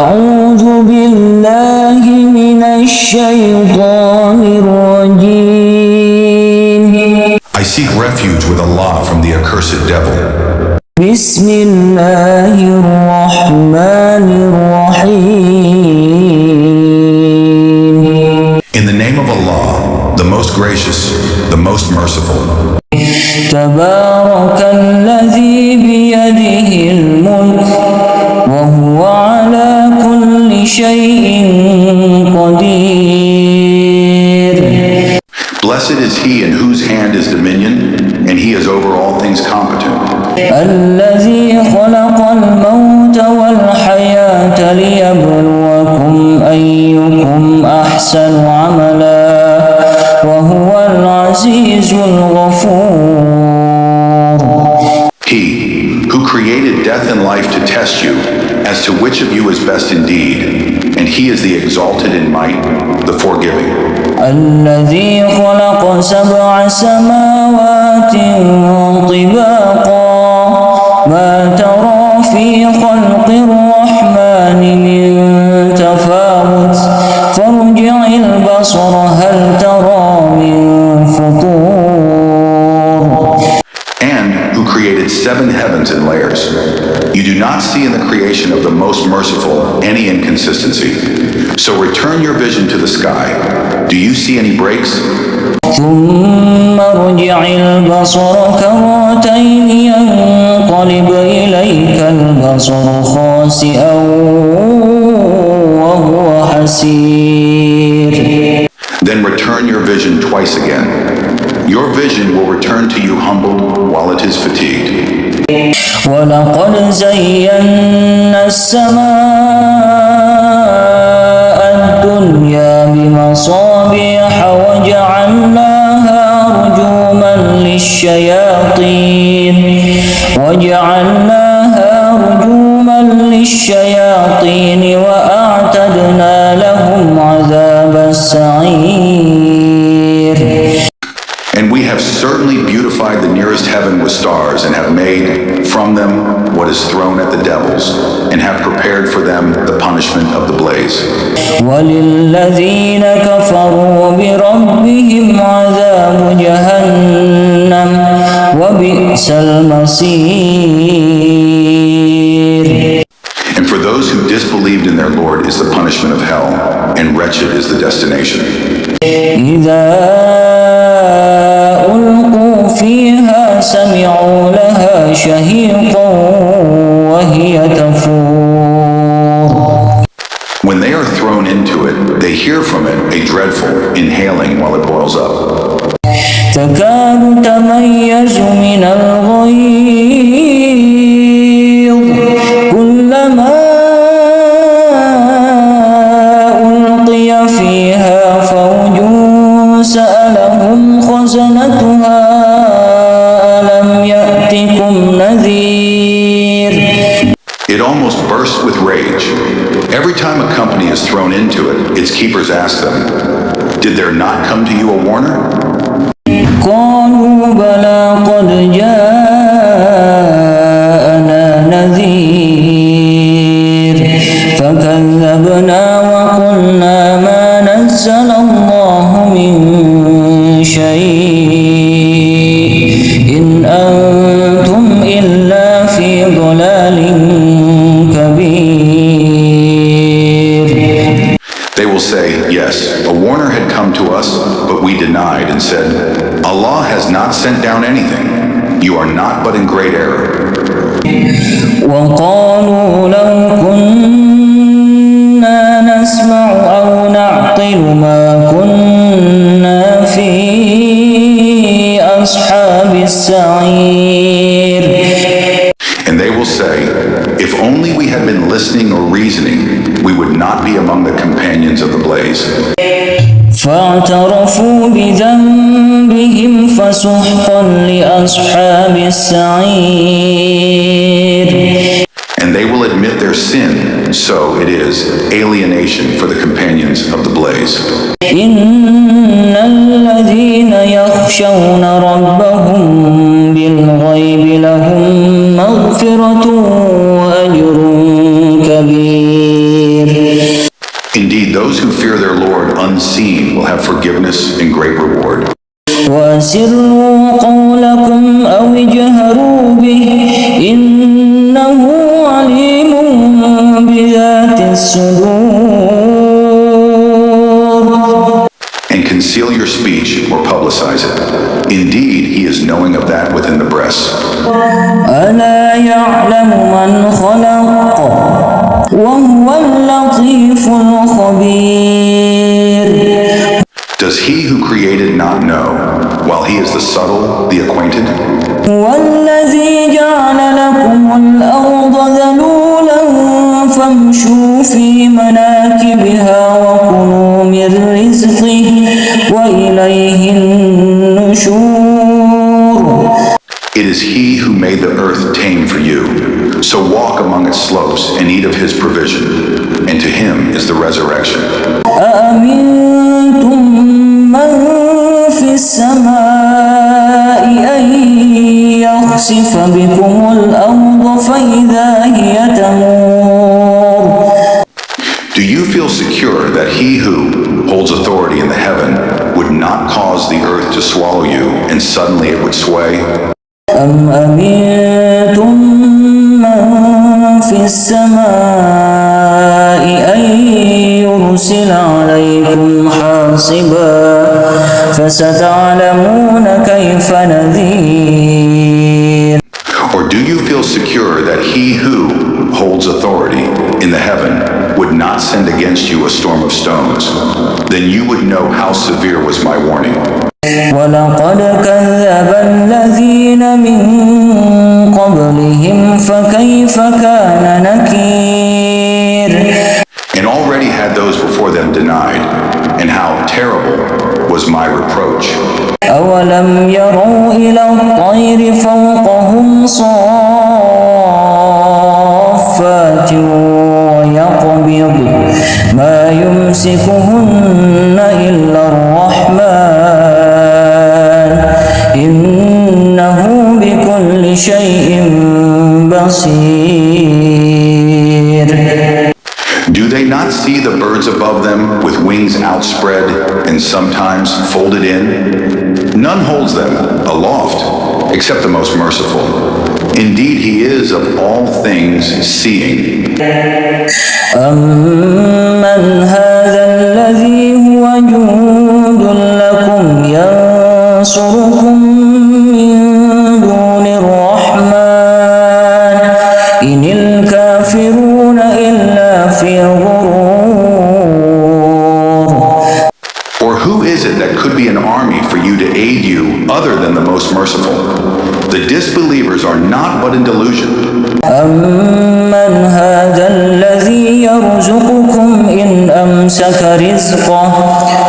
أعوذ بالله من الشيطان الرجيم. I seek refuge with Allah from the accursed devil. بسم الله الرحمن الرحيم. In the name of Allah, the most gracious, the most merciful. تبارك الذي بيده الملك وهو على كل شيء قدير. Blessed is he in whose hand is dominion, and he is over all things competent. الذي خلق الموت والحياة ليبلوكم أيكم أحسن عملا وهو العزيز الغفور. He who created death and life to test you as to which of you is best indeed, and he is the exalted in might, the forgiving. الذي خلق سبع سماوات طباقا ما ترى في خلق الرحمن من تفاوت فارجع البصر هل ترى من فطور. And who created 7 heavens in layers. You do not see in the creation of the most merciful any inconsistency. So return your vision to the sky. Do you see any breaks? ثم ارجع البصر كرتين ينقلب إليك البصر خاسئا وهو حسير. Then return your vision twice again. Your vision will return to you humbled while it is fatigued. ولقد زينا السماء الدنيا بمصابيح وجعلناها رجوما للشياطين وأعتدنا لهم عذاب السعير. And we have certainly beautified the nearest heaven with stars, and have made from them what is thrown at the devils, and have prepared for them the punishment of the blaze. وللذين كفروا بربهم عذاب جهنم وبئس المصير. And for those who disbelieved in their Lord is the punishment of hell, and wretched is the destination. إذا ألقوا فيها سمعوا لها شهيقا وهي تفور. When they are thrown into it, they hear from it a dreadful inhaling while it boils up. تكاد تميز من الغيظ كلما ألقي فيها فوج سألهم خزنتها ألم يأتكم نذير. It almost bursts with rage. Every time a company is thrown into it, its keepers ask them, "Did there not come to you a warner?" قالوا بلى قد جاءنا نذير فكذبنا وقلنا ما نزل الله من شيء إن أنتم إلا في ضلال كبير. They will say, "Yes, a warner had come to us, but we denied and said, Allah has not sent down anything. You are not but in great error." وقالوا لو كنا نسمع أو نعقل ما كنا في أصحاب السعير. And they will say, "If only we had been listening or reasoning, we would not be among the companions of the blaze." فاعترفوا بذنبهم فسحقا لأصحاب السعير. And they will admit their sin, so it is alienation for the companions of the blaze. إن الذين يخشون ربهم بالغيب لهم مغفرة وأجر كبير. Indeed, those who fear their Lord unseen will have forgiveness and great reward. وأسروا قولكم أو اجهروا به إنه عليم بذات الصدور. And conceal your speech or publicize it. Indeed, he is knowing of that within the breast. ألا يعلم من خلق وهو اللطيف الخبير. Does he who created not know, while he is the subtle, the acquainted? والذي جعل لكم الأرض ذلولا فامشوا في مناكبها وكلوا من رزقه وإليه النشور. It is he who made the earth tame for you. So walk among its slopes and eat of his provision, and to him is the resurrection. أأمنتم من في السماء أن يخسف بكم الأرض فإذا هي تمور. Do you feel secure that he who holds authority in the heaven would not cause the earth to swallow you and suddenly it would sway? أم أمنتم من في السماء أن يرسل عليكم حاصبا فستعلمون كيف نذير. Or do you feel secure that he who holds authority in the heaven would not send against you a storm of stones? Then you would know how severe was my warning. ولقد كذب الذين من قبلهم فكيف كان نكير. And already had those before them denied, and how terrible was my reproach. أولم يروا إلى الطير فوقهم صافات ويقبض ما يمسكهن إلا الرحمن إنه بكل شيء بصير. Do they not see the birds above them with wings outspread and sometimes folded in? None holds them aloft except the most merciful. Indeed, he is of all things seeing. أمن هذا الذي هو جند لكم ينصركم من دون الرحمن إن الكافرون إلا في غرور. Or who is it that could be an army for you to aid you other than the most merciful? The disbelievers are not but in delusion. أمن هذا الذي يرزقكم إن أمسك رزقه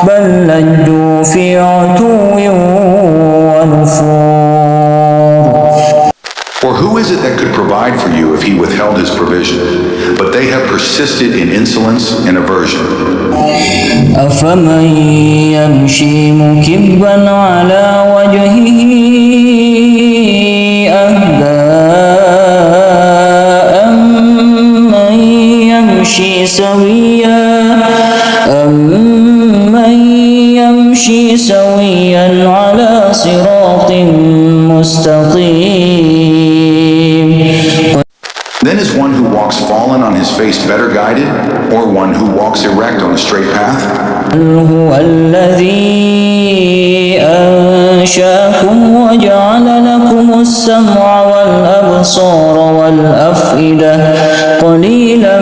بل لجوا في عتو ونفور. Or who is it that could provide for you if he withheld his provision? But they have persisted in insolence and aversion. أفمن يمشي مكبا على وجهه أهدى أمن يمشي سويا على صراط مستقيم. Then is one who walks fallen on his face better guided, or one who walks erect on a straight path? هو الذي أنشأكم وجعل لكم السمع والأبصار والأفئدة قليلا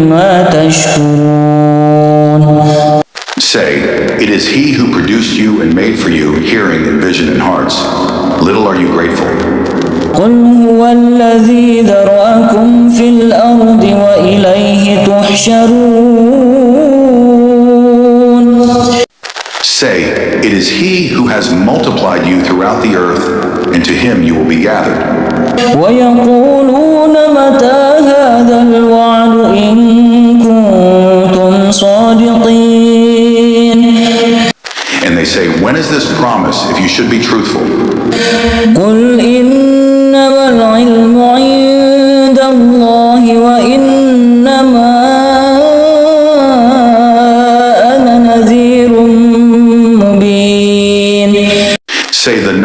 ما تشكرون. Say, it is he who produced you and made for you hearing and vision and hearts. Little are you grateful. قل هو الذي ذرأكم في الأرض وإليه تحشرون. Say, it is he who has multiplied you throughout the earth, and to him you will be gathered. ويقولون متى هذا الوعد إن كنتم صادقين. And they say, when is this promise if you should be truthful? قل إنما العلم عند الله وإنما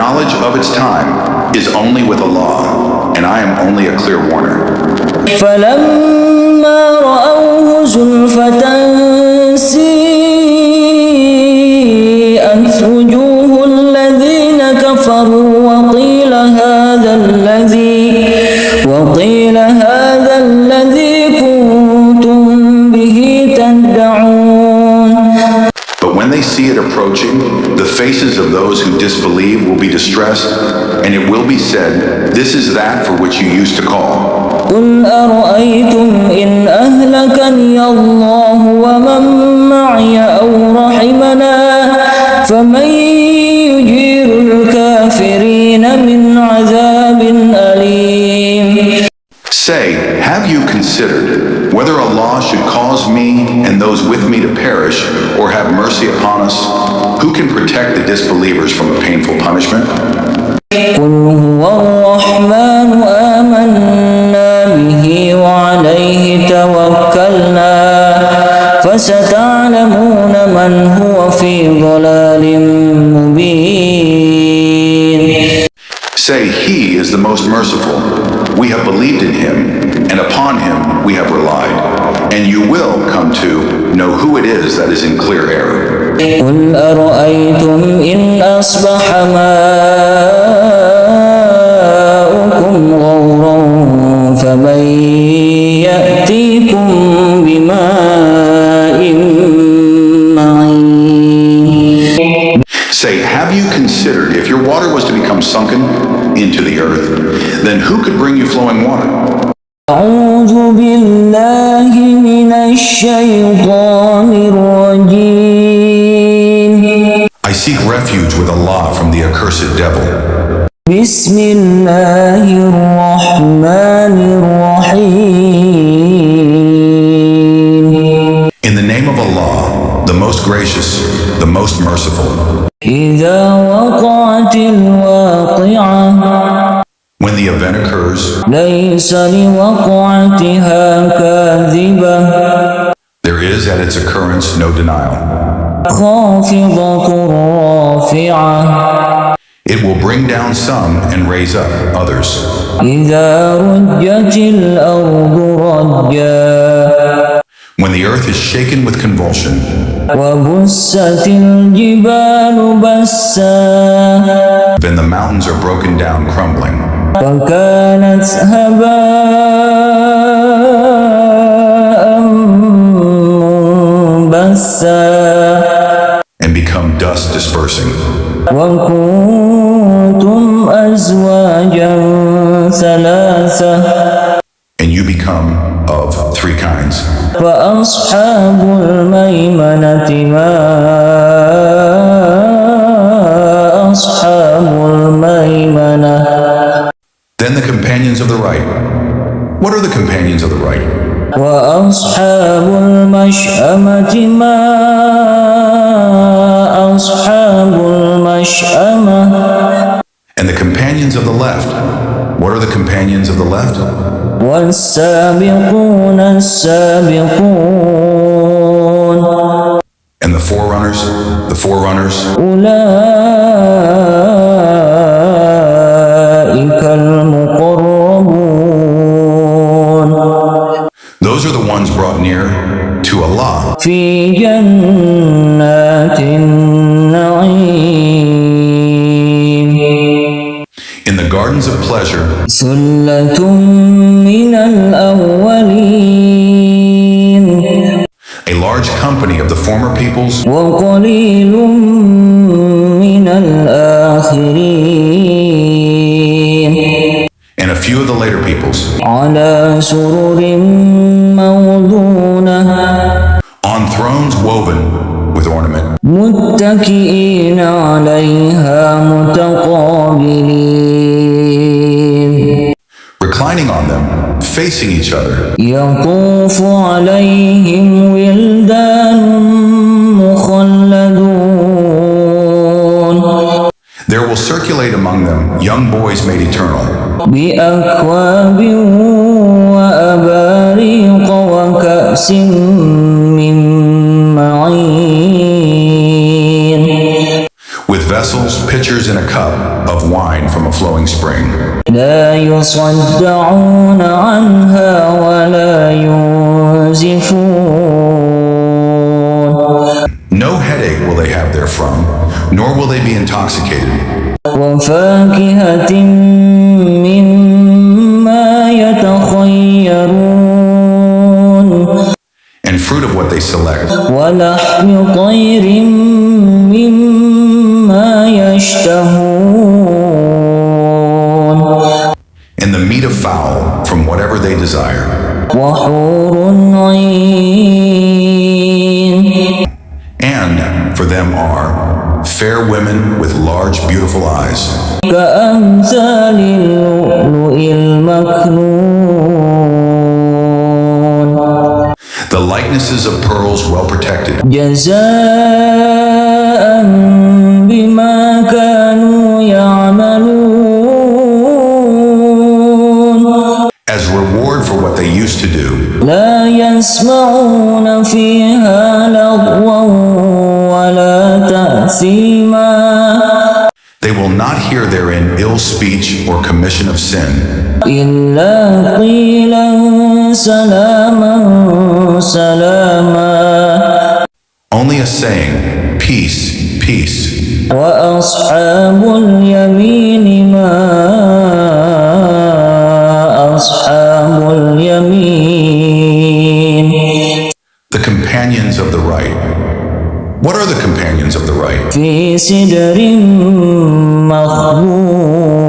knowledge of its time is only with Allah, and I am only a clear warner. فلما رأوه زلفة سيئت وجوه الذين كفروا وقيل هذا الذي كنتم به تدعون. But when they see it approaching, the faces of those who disbelieve will be distressed, and it will be said, "This is that for which you used to call." قل أرأيتم إن أهلكني الله ومن معي أو رحمنا فمن يجير الكافرين من عذاب أليم. Say, have you considered whether Allah should cause me and those with me to perish or have mercy upon us? Who can protect the disbelievers from a painful punishment? قل هو الرحمن آمنا به وعليه توكلنا فستعلمون من هو في ضلال مبين. Say, He is the most merciful. We have believed in Him, and upon Him we have relied. And you will come to know who it is that is in clear error. قل أرأيتم إن أصبح ماؤكم غورا فمن يأتيكم بماء معين. Say, have you considered if your water was to become sunken into the earth, then who could bring you flowing water? أعوذ بالله من الشيطان الرجيم. I seek refuge with Allah from the accursed devil. بسم الله الرحمن الرحيم. In the name of Allah, the most gracious, the most merciful. إذا وقعت الواقعة When the event occurs, ليس لوقعتها كاذبة there is at its occurrence no denial. خافضة رافعة It will bring down some and raise up others. إذا رجت الأرض رجا When the earth is shaken with convulsion, وبست الجبال بسا then the mountains are broken down, crumbling. فكانت هباء منبثا And become dust dispersing. وكنتم أزواجا ثلاثة And you become of three kinds. فأصحاب الميمنة ما أصحاب الميمنة. Then the companions of the right. What are the companions of the right? وأصحاب المشأمة ما أصحاب المشأمة. And the companions of the left. What are the companions of the left? والسابقون السابقون. And the forerunners, the forerunners. أولئك المقربون. Those are the ones brought near to Allah. في جنات النعيم. In the gardens of pleasure. ثلة من الأولين. A large company of the former peoples. وقليل من الآخرين. And a few of the later peoples. على سرر موضونة. On thrones woven with ornament. متكئين عليها متقابلين. Reclining on them, facing each other. يطوف عليهم ولدان مخلدون. There will circulate among them young boys made eternal. بأكواب وأباريق وكأس من معين. With vessels, pitchers, and a cup of wine from a flowing spring. لا يصدعون عنها ولا ينزفون No headache will they have therefrom, nor will they be intoxicated. وفاكهة مما يتخيرون And fruit of what they select, ولحم طير مما يشتهون and the meat of fowl from whatever they desire. وحور عين And for them are fair women with large, beautiful eyes, كأمثال اللؤلؤ المكنون the likenesses of pearls well protected, جزاء بما كانوا يعملون as reward for what they used to do. لا يسمعون فيها لغوا ولا تأثيما They will not hear therein ill speech or commission of sin, إلا قيلا سلاما سلاما only a saying, peace, peace. وأصحاب اليمين ما أصحاب اليمين The companions of the right. What are the companions of the right? في سدر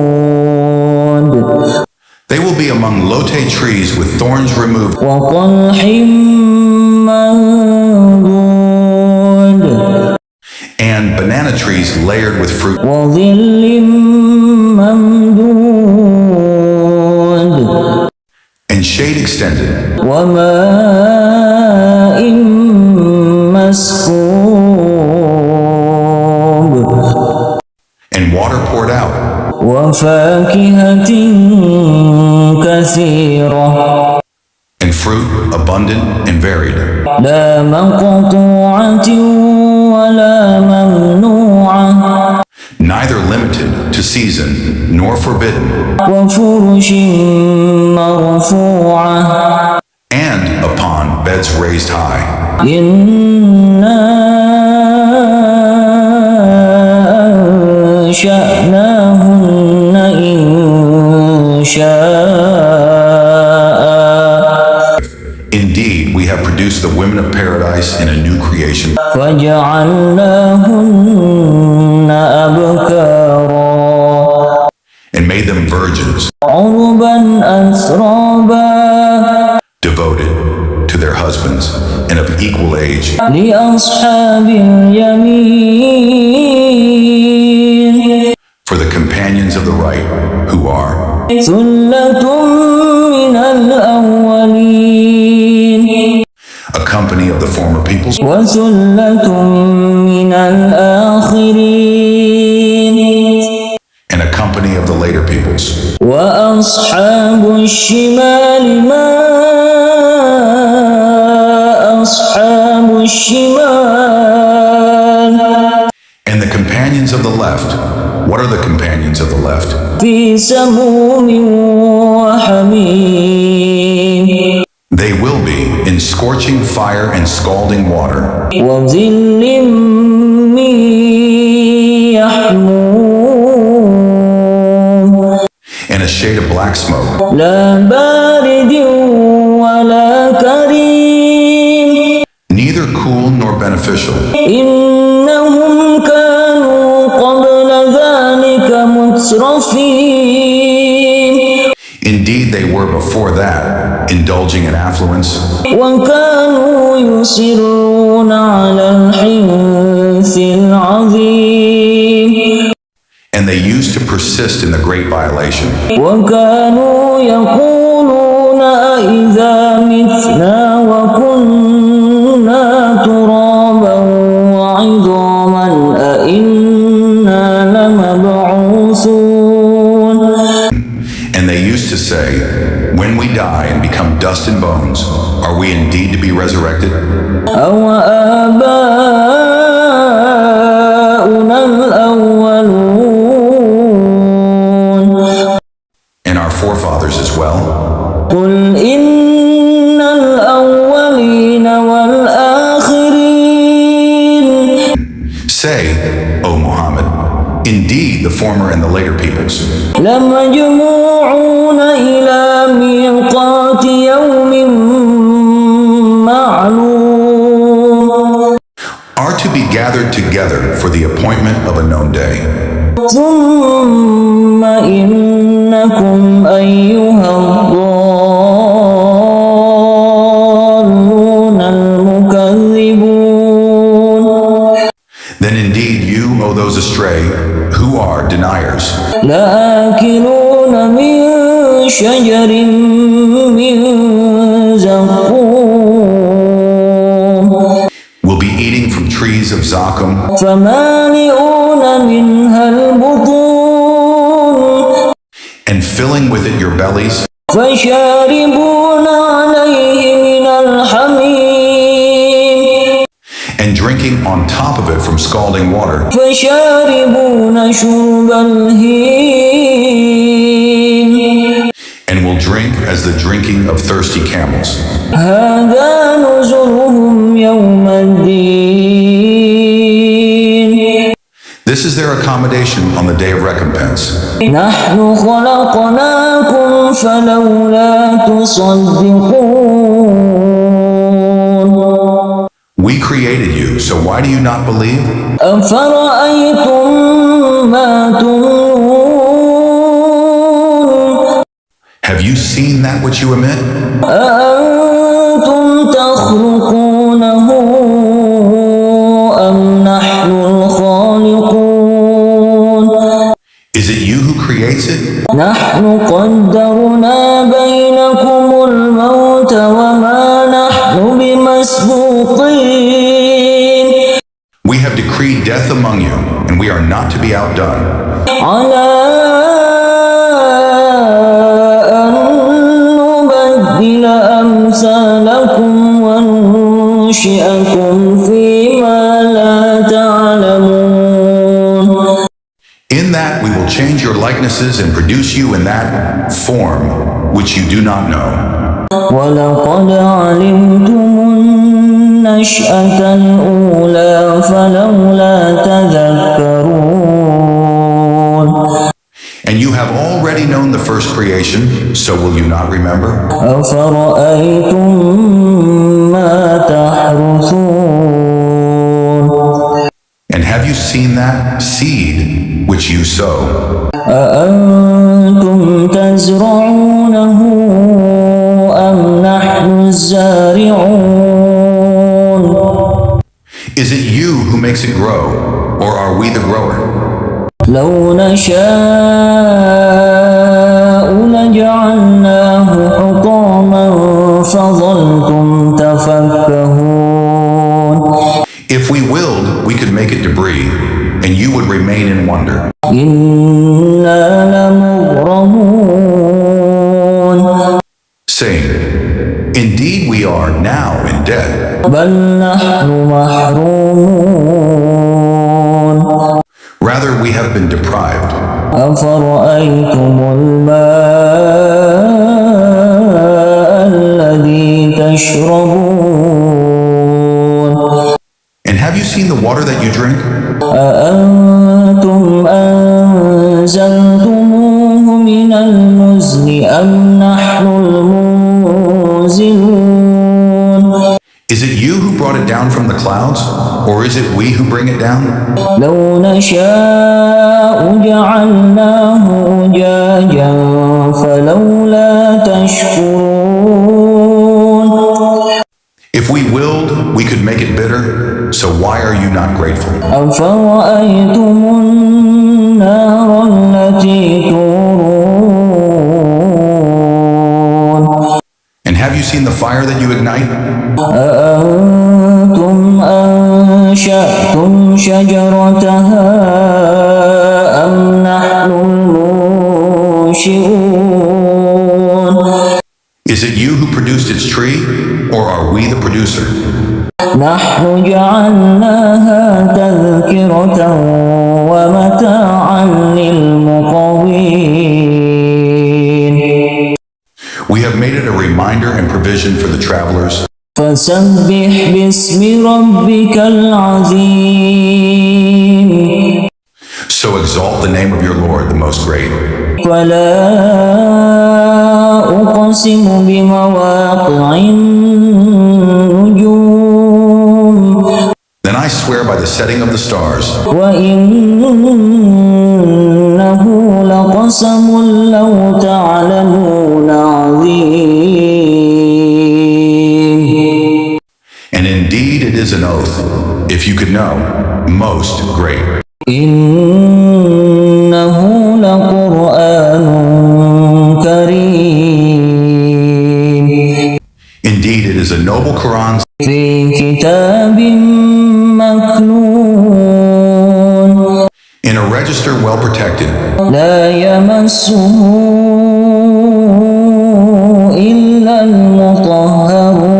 مخضود They will be among lote trees with thorns removed, وطلح منضود and banana trees layered with fruit, وظل ممدود and shade extended, وماء مسكوب and water poured out, وفاكهة كثيرة and fruit abundant and varied, لا مقطوعة ولا ممنوعة neither limited to season nor forbidden, وفرش مرفوعة and upon beds raised high. إنا أنشأناهن إنشاء Indeed, we have produced the women of paradise in a new creation, فجعلناهن أبكارا and made them virgins, عربا أترابا devoted to their husbands and of equal age, لأصحاب اليمين for the companions of the right, who are ثلة من الأولين a company of the former peoples وثلة من الآخرين and a company of the later peoples. وأصحاب الشمال ما أصحاب الشمال And the companions of the left, what are the companions of the left? في سموم وحميم They will be in scorching fire and scalding water, وظل من يحموم and a shade of black smoke, لا بارد ولا كريم neither cool nor beneficial. إنهم كانوا قبل ذلك مترفين Indeed, they were before that, indulging in affluence, وكانوا يصرون على الحنث العظيم and they used to persist in the great violation. وكانوا يقولون أإذا متنا وكنا ترابا وعظاما أإنا لمبعوثون And they used to say, when we die and become dust and bones, are we indeed to be resurrected? أو آباؤنا الأولين Say, O Muhammad, indeed the former and the later peoples لمجموعون إلى ميقات يوم معلوم are to be gathered together for the appointment of a known day. ثم إنكم أيها الضالون المكذبون Then indeed you, O those astray, who are deniers, لآكلون من شجر من زقوم will be eating from trees of zakum, فمالئون منها البطون and filling with it your bellies, فشاربون عليه من الحميم and drinking on top of it from scalding water, فشاربون شرب الهيم and will drink as the drinking of thirsty camels. هذا نزلهم يوم الدين This is their accommodation on the day of recompense. نحن خلقناكم فلولا تصدقون We created you, so why do you not believe? أفرأيتم ما تمنون Have you seen that which you emit? أأنتم تخلقونه أم نحن الخالقون Is it you who creates it? نحن قدرنا بينكم الموت وما نحن بمسبوقين We have decreed death among you, and we are not to be outdone. على أن نبدل أمثالكم وننشئكم فيما لا تعلمون In that we will change your likenesses and produce you in that form which you do not know. ولقد علمتم النشأة الأولى فلولا تذكرون And you have already known the first creation, so will you not remember? أفرأيتم ما تحرثون And have you seen that seed which you sow? أأنتم تزرعونه أم نحن الزارعون Is it you who makes it grow, or are we the grower? لو نشاء لجعلناه حطاما فظلتم تفكهون If we willed, we could make it debris, and you would remain in wonder. إنا لمغرمون Saying, indeed we are now in debt, بل نحن محرومون rather we have been deprived. أفرأيتم الماء الذي تشربون And have you seen the water that you drink? أأنتم أنزلتموه من المزن أم نحن المنزلون Is it you who brought it down from the clouds, or is it we who bring it down? لو نشاء جعلناه أجاجا فلولا تشكرون If we willed, we could make it bitter, so why are you not grateful? أفرأيتم النار التي تورون And have you seen the fire that you ignite? أأنتم أنشأتم شجرتها أم نحن المنشئون Is it you who produced its tree, or are we the producer? نحن جعلناها تذكرة ومتاعا للمقوين We have made it a reminder and provision for the travelers, فسبح باسم ربك العظيم. So exalt the name of your Lord, the Most Great. فلا أقسم بمواقع النجوم. Then I swear by the setting of the stars. وإنه لقسم لو تعلمون عظيم. And indeed it is an oath, if you could know, most great. إنه لقرآن كريم. Indeed it is a noble Quran في كتاب مكنون. in a register well protected. لا يمسه إلا المطهرون.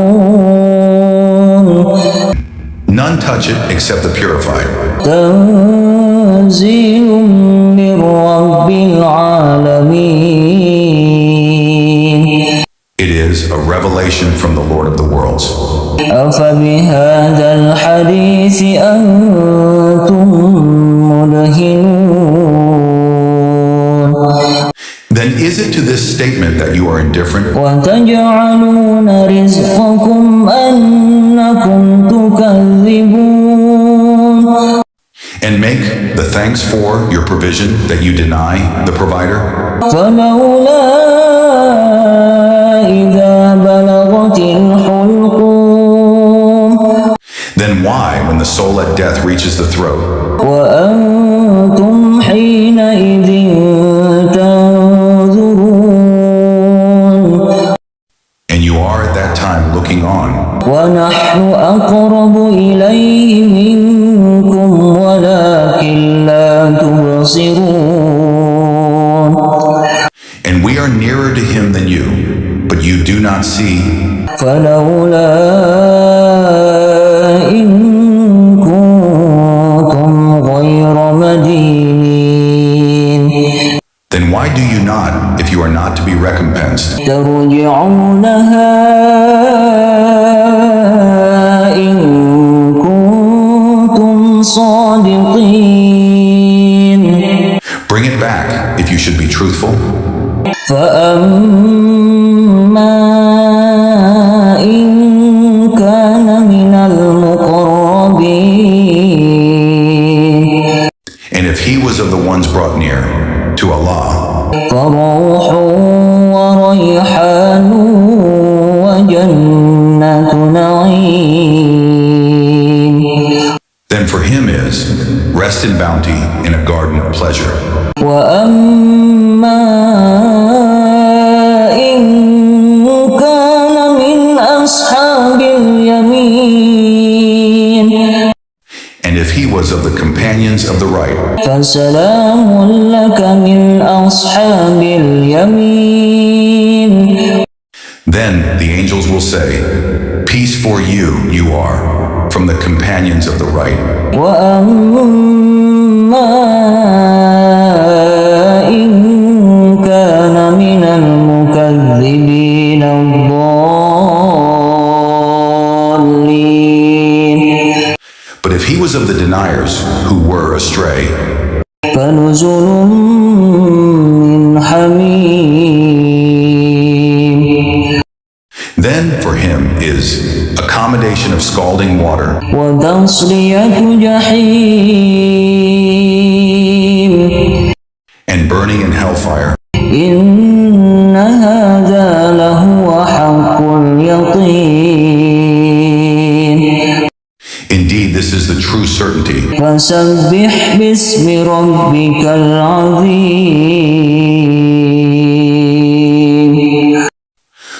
None touch it except the purified. تنزيل من رب العالمين. It is a revelation from the Lord of the worlds. أفبهذا الحديث أنتم مدهنون. Then is it to this statement that you are indifferent? وتجعلون رزقكم أنكم تكذبون. And make the thanks for your provision that you deny the provider? فلولا إذا بلغت الحلقوم. Then why, when the soul at death reaches the throat, وأنتم حينئذ تنظرون. and you are at that time looking on, ونحن أقرب إليه منكم ولكن لا تبصرون. and we are nearer to him than you, but you do not see. فلولا إن كنتم غير مدينين. Then why do you not, if you are not to be recompensed? ترجعونها إن كنتم صادقين. Bring it back, if you should be truthful. فأما إن كان من المقربين. And if he was of the ones brought near to Allah, فروح وريحان وجنة نعيم. then for him is rest and bounty in a garden of pleasure. وأما إن كان من أصحاب اليمين. And if he was of the companions of the right, فسلام لك من أصحاب اليمين. then the angels will say, peace for you, you are, from the companions of the right. وأما إن كان من المكذبين الضالين. But if he was of the deniers who were astray, فنزل من حميم. then for him is accommodation of scalding water وتصلية جحيم. and burning in hellfire. إن هذا لهو حق اليقين. Indeed, this is the true certainty. فسبح باسم ربك العظيم.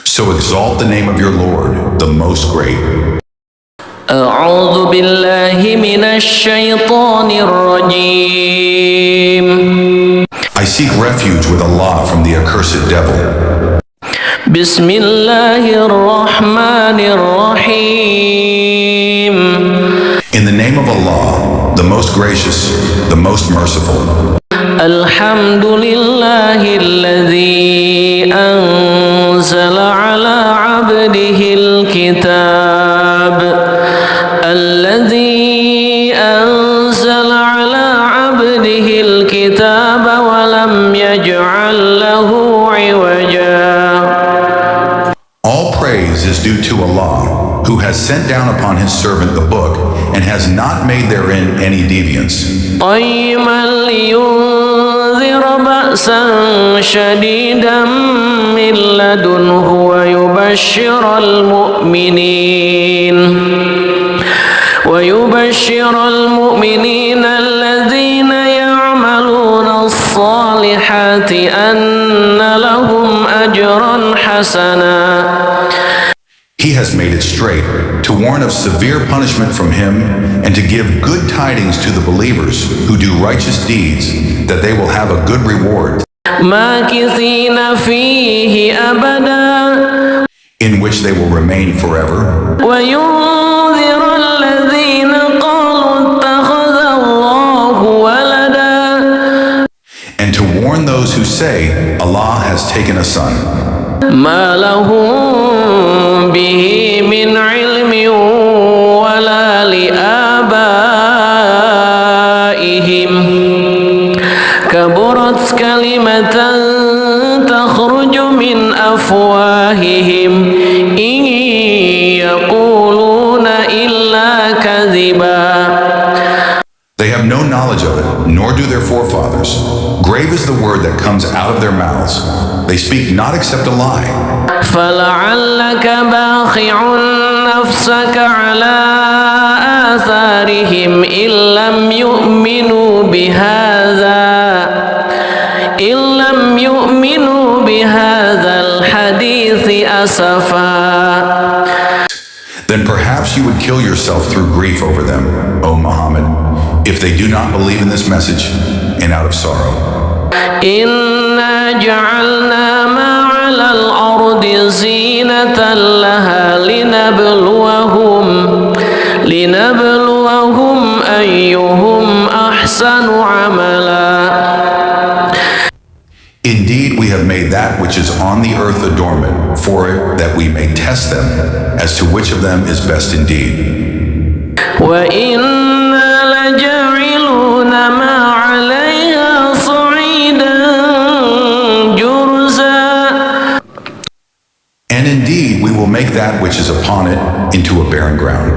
So exalt the name of your Lord, the Most Great. أعوذ بالله من الشيطان الرجيم. I seek refuge with Allah from the accursed devil. بسم الله الرحمن الرحيم. In the name of Allah, the most gracious, the most merciful. الحمد لله الذي أنزل على عبده الكتاب. to Allah, who has sent down upon his servant the book, and has not made therein any deviance. قيما لينذر بأسا شديدا من لدنه ويبشر المؤمنين الذين يعملون الصالحات أن لهم أجرا حسنا. He has made it straight, to warn of severe punishment from him, and to give good tidings to the believers who do righteous deeds, that they will have a good reward, ماكثين فيه أبدا in which they will remain forever, وينذر الذين قالوا اتخذ الله ولدا and to warn those who say, Allah has taken a son. ما لهم به من علم ولا لآبائهم كبرت كلمة تخرج من أفواههم إن يقولون إلا كذبا. They have no knowledge of it, nor do their forefathers. Grave is the word that comes out of their mouths. They speak not except a lie. فلعلك باخع نفسك على آثارهم إن لم يؤمنوا بهذا الحديث أسفا. Then perhaps you would kill yourself through grief over them, O Muhammad, if they do not believe in this message, and out of sorrow. إنا جعلنا ما على الأرض زينة لها لنبلوهم أيهم أحسن عملا. Indeed, we have made that which is on the earth adornment for it, that we may test them as to which of them is best indeed. وإنا لجاعلون ما عليها صعيدا جرزا. And indeed, we will make that which is upon it into a barren ground.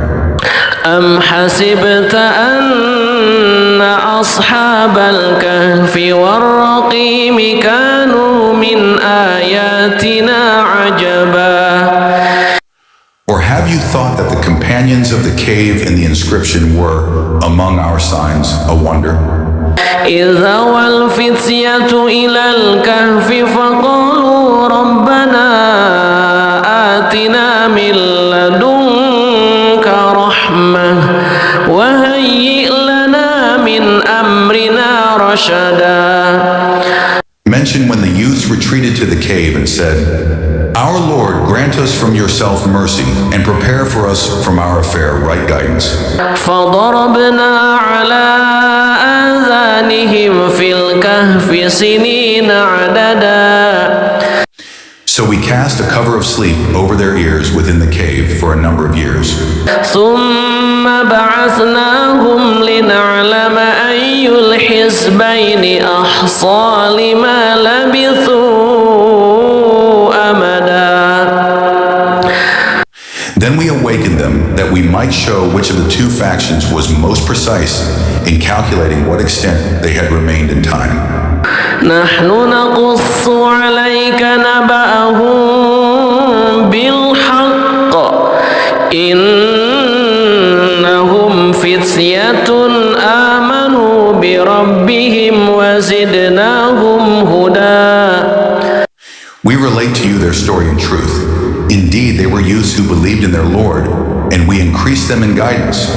أم حسبت أن أصحاب الكهف والرقيم كانوا من آياتنا عجبا. Or have you thought that the companions of the cave and the inscription were, among our signs, a wonder? إذ أوى الفتية إلى الكهف فقالوا ربنا آتنا من لدنك رحمة وهيئ لنا من أمرنا رشدا. Mention when the youths retreated to the cave and said, Our Lord, grant us from yourself mercy, and prepare for us from our affair right guidance. فضربنا على آذانهم في الكهف سنين عددا. So we cast a cover of sleep over their ears within the cave for a number of years. ثم بعثناهم لنعلم أي الحزبين أحصى لما لبثوا أمدا. Then we awakened them that we might show which of the two factions was most precise in calculating what extent they had remained in time. نحن نقص عليك نبأهم بالحق إنهم فتية آمنوا بربهم وزدناهم هدى. We relate to you their story in truth. Indeed, they were youths who believed in their Lord, and we increased them in guidance.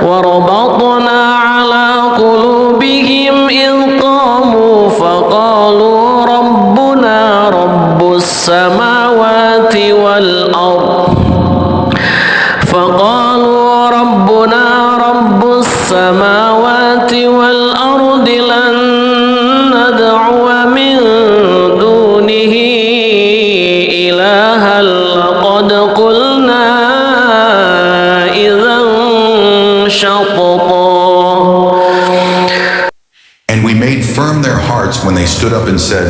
وربطنا على قلوبهم إذ قاموا فقالوا ربنا رب السماوات والأرض لن ندعو من دونه إلها لقد قلنا إذا شططا. And we made firm their hearts when they stood up and said,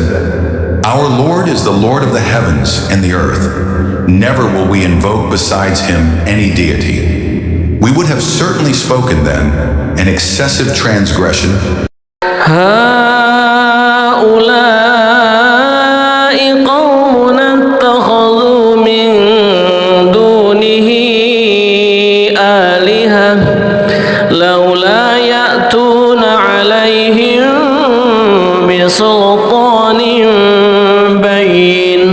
Our Lord is the Lord of the heavens and the earth. Never will we invoke besides him any deity. We would have certainly spoken then an excessive transgression. هؤلاء قوم اتخذوا من دونه آلهة لولا يأتون عليهم بسلطان بين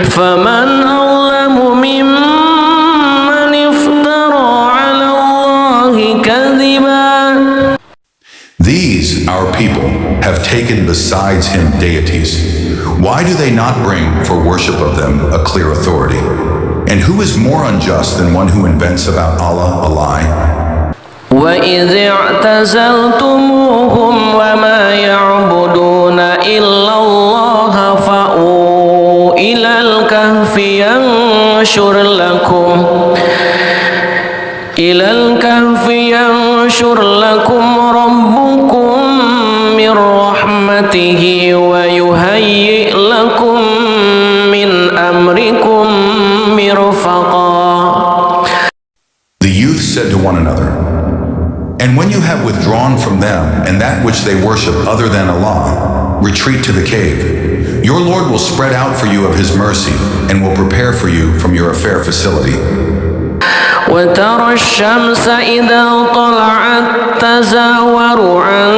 فمن أظلم ممن افترى على الله كذبا. These, our people, have taken besides him deities. Why do they not bring for worship of them a clear authority? And who is more unjust than one who invents about Allah a lie? وَإِذِ اعْتَزَلْتُمُوهُمْ وَمَا يَعْبُدُونَ إِلَّا اللَّهَ فَأْوُوا إِلَى الْكَهْفِ ينشر لكم ربكم من رحمته ويهيئ لكم من أمركم مرفقا. The youth said to one another, and when you have withdrawn from them and that which they worship other than Allah, retreat to the cave. Your Lord will spread out for you of his mercy and will prepare for you from your affair facility. وترى الشمس إذا طلعت تزاور عن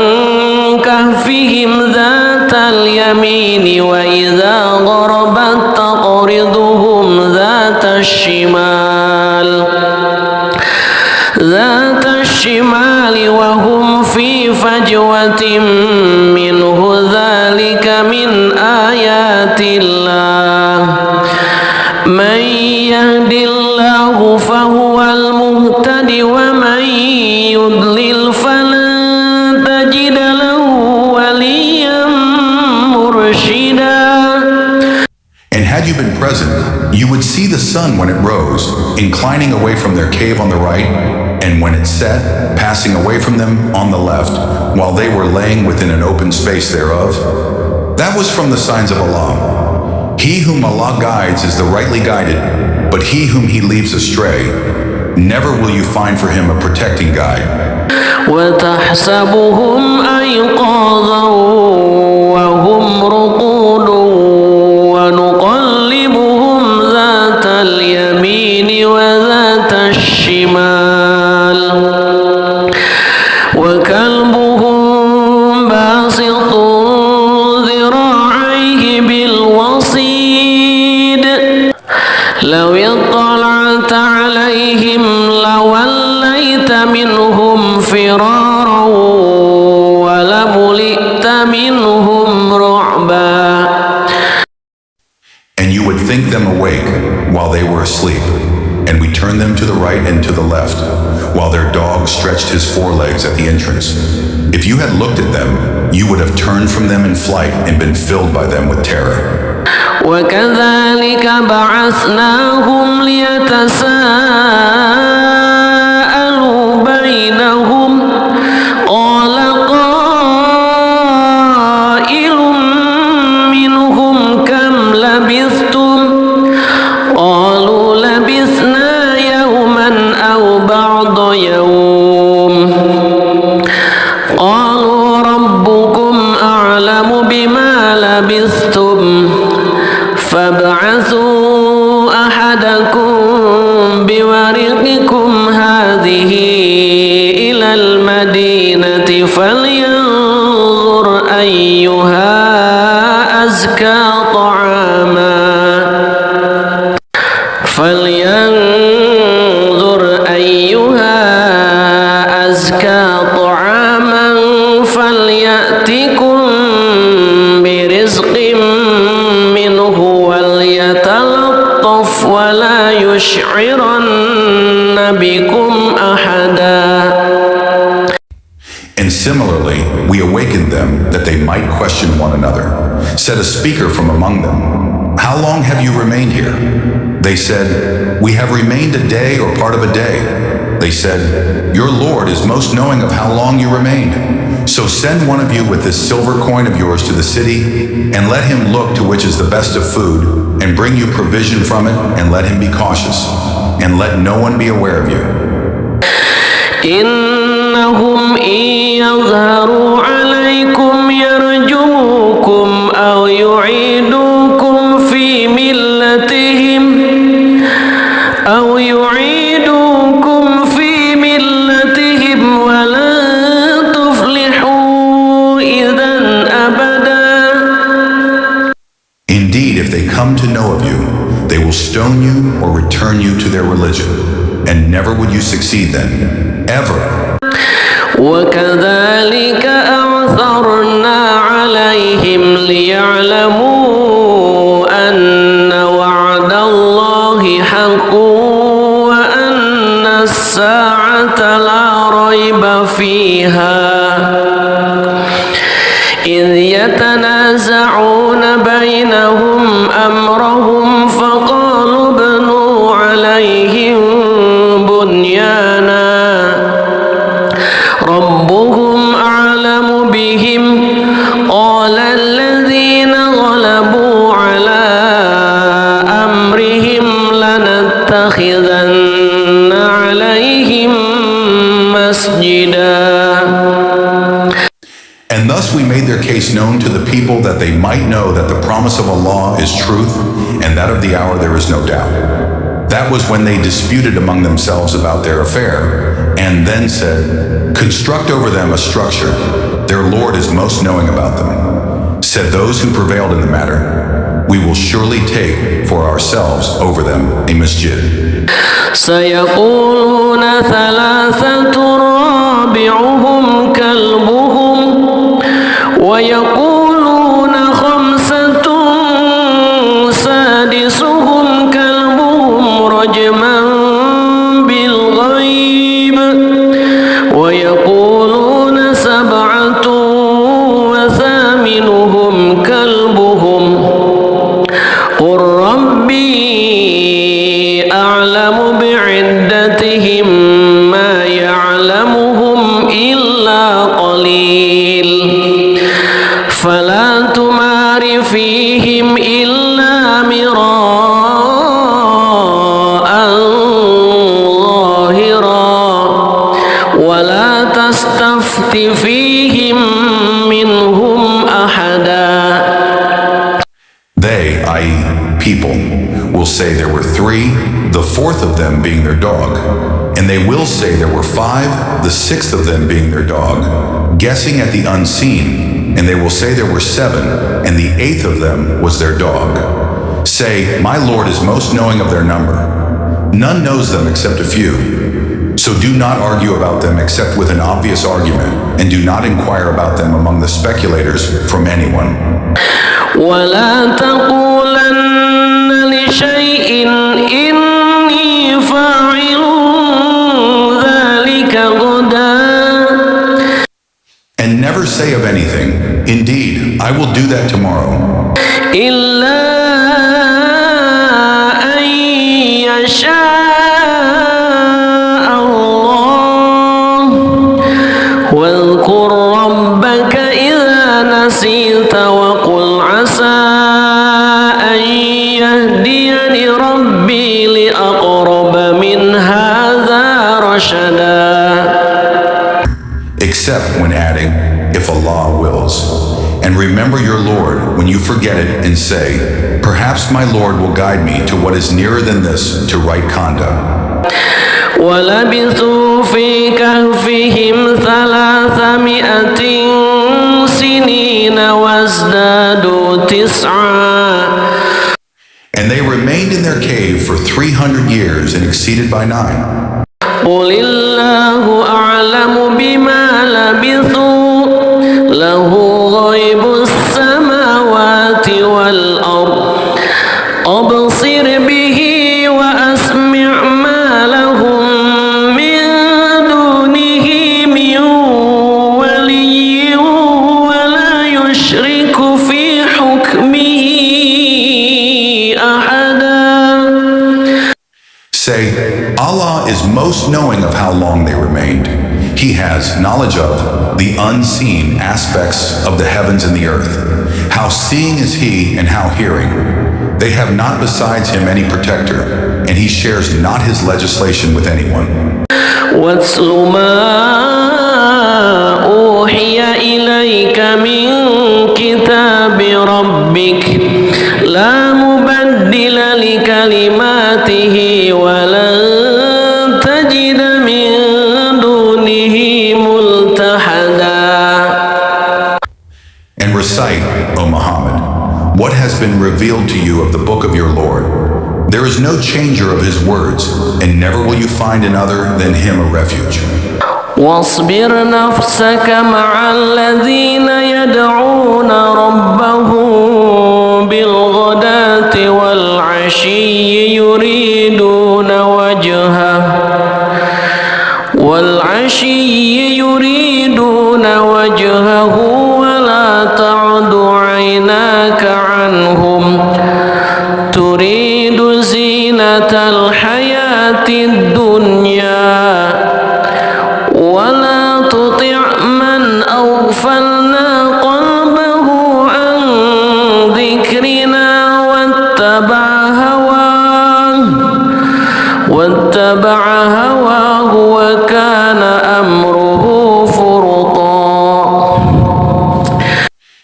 كهفهم ذات اليمين وإذا غربت تقرضهم ذات الشمال وهم في فجوة منه ذلك من آيات الله من يهد الله فهو المهتد ومن يضلل فلن تجد له وليا مرشدا. And had you been present, you would see the sun when it rose, inclining away from their cave on the right, and when it set, passing away from them on the left, while they were laying within an open space thereof. That was from the signs of Allah. He whom Allah guides is the rightly guided, but he whom he leaves astray, never will you find for him a protecting guide. وتحسبهم أيقاظا وهم رقود ونقلبهم ذات اليمين وذات الشمال وكلبهم باسط ذراعيه بالوصيد لو اطلعت عليهم لوليت منهم فرارا ولملئت منهم رعبا. And you would think them awake while they were asleep, and we turned them to the right and to the left, while their dog stretched his forelegs at the entrance. If you had looked at them, you would have turned from them in flight and been filled by them with terror. وكذلك بعثناهم ليتساءلوا بينهم قال قائل منهم كم لبثتم قالوا لبثنا يوما أو بعض يوم قالوا ربكم أعلم بما لبثتم فابعثوا أحدكم بورقكم هذه إلى المدينة فلينظر أيها أزكى طعاما فليأتكم برزق منه وليتلطف ولا يشعرن بكم أحدا. And similarly, we awakened them that they might question one another. Said a speaker from among them, "How long have you remained here?" They said, "We have remained a day or part of a day." They said, "Your Lord is most knowing of how long you remained. So send one of you with this silver coin of yours to the city, and let him look to which is the best of food, and bring you provision from it, and let him be cautious, and let no one be aware of you." إنهم إن يظهروا عليكم يرجموكم أو يعيدوكم في ملتهم ولن تفلحوا إذا أبدا. Indeed, if they come to know of you, they will stone you or return you to their religion, and never would you succeed then, ever. وكذلك أعثرنا عليهم ليعلموا أن وعد الله حق وأن الساعة لا ريب فيها إذ يتنازعون بينهم أمرهم فقالوا ابنوا عليهم بنيانا ربهم أعلم بهم قال الذين غلبوا على أمرهم لنتخذن عليهم مسجدا. And thus we made their case known to the people that they might know that the promise of Allah is truth, and that of the hour there is no doubt. That was when they disputed among themselves about their affair, and then said, "Construct over them a structure. Their Lord is most knowing about them." Said those who prevailed in the matter, "We will surely take for ourselves over them a masjid." سيقولون ثلاثة رابعهم كلبهم ويقولون خمسة سادسهم كلبهم رجما بالغيب ويقولون سبعة وثامنهم كلبهم قل ربي أعلم بعدتهم ما يعلمهم إلا قليل فلا تمار فيهم إلا مراء ظاهرا ولا تستفت فيهم منهم أحدا. They, i.e., people, will say there were three, the fourth of them being their dog. And they will say there were five, the sixth of them being their dog, guessing at the unseen. And they will say there were seven, and the eighth of them was their dog. Say, "My Lord is most knowing of their number. None knows them except a few. So do not argue about them except with an obvious argument, and do not inquire about them among the speculators from anyone." ولا تقولن لشيء إني فاعل ذلك غدا. And never say of anything, "Indeed, I will do that tomorrow." إلا أن يشاء الله واذكر ربك إذا نسيت وقل عسى أن يهديني ربي لأقرب من هذا رشدا. Except when adding, "If Allah wills." And remember your Lord when you forget it and say, "Perhaps my Lord will guide me to what is nearer than this, to right conduct." ولبثوا في كهفهم 300 سنين وازدادوا 9. And they remained in their cave for 300 years and exceeded by 9. قل الله أعلم بما لبثوا له غيب السماوات والأرض أبصر به وأسمع ما لهم من دونه من ولي ولا يشرك في حكمه أحدا. Say, Allah is most knowing of how long they remained. He has knowledge of the unseen aspects of the heavens and the earth. How seeing is he and how hearing. They have not besides him any protector, and he shares not his legislation with anyone. واتل ما أوحي إليك من كتاب ربك لا مبدل لكلماته ولن تجد من دونه ملتحدا. And recite, O Muhammad, what has been revealed to you of the book of your Lord. There is no changer of his words, and never will you find another than him a refuge. واصبر نفسك مع الذين يدعون ربهم بالغداة والعشي يريدون وجهه ولا تعد عيناك عنهم تريد زينة الحياة الدنيا ولا تطع من أغفلنا قلبه عن ذكرنا واتبع هواه وكان أمره فرطا.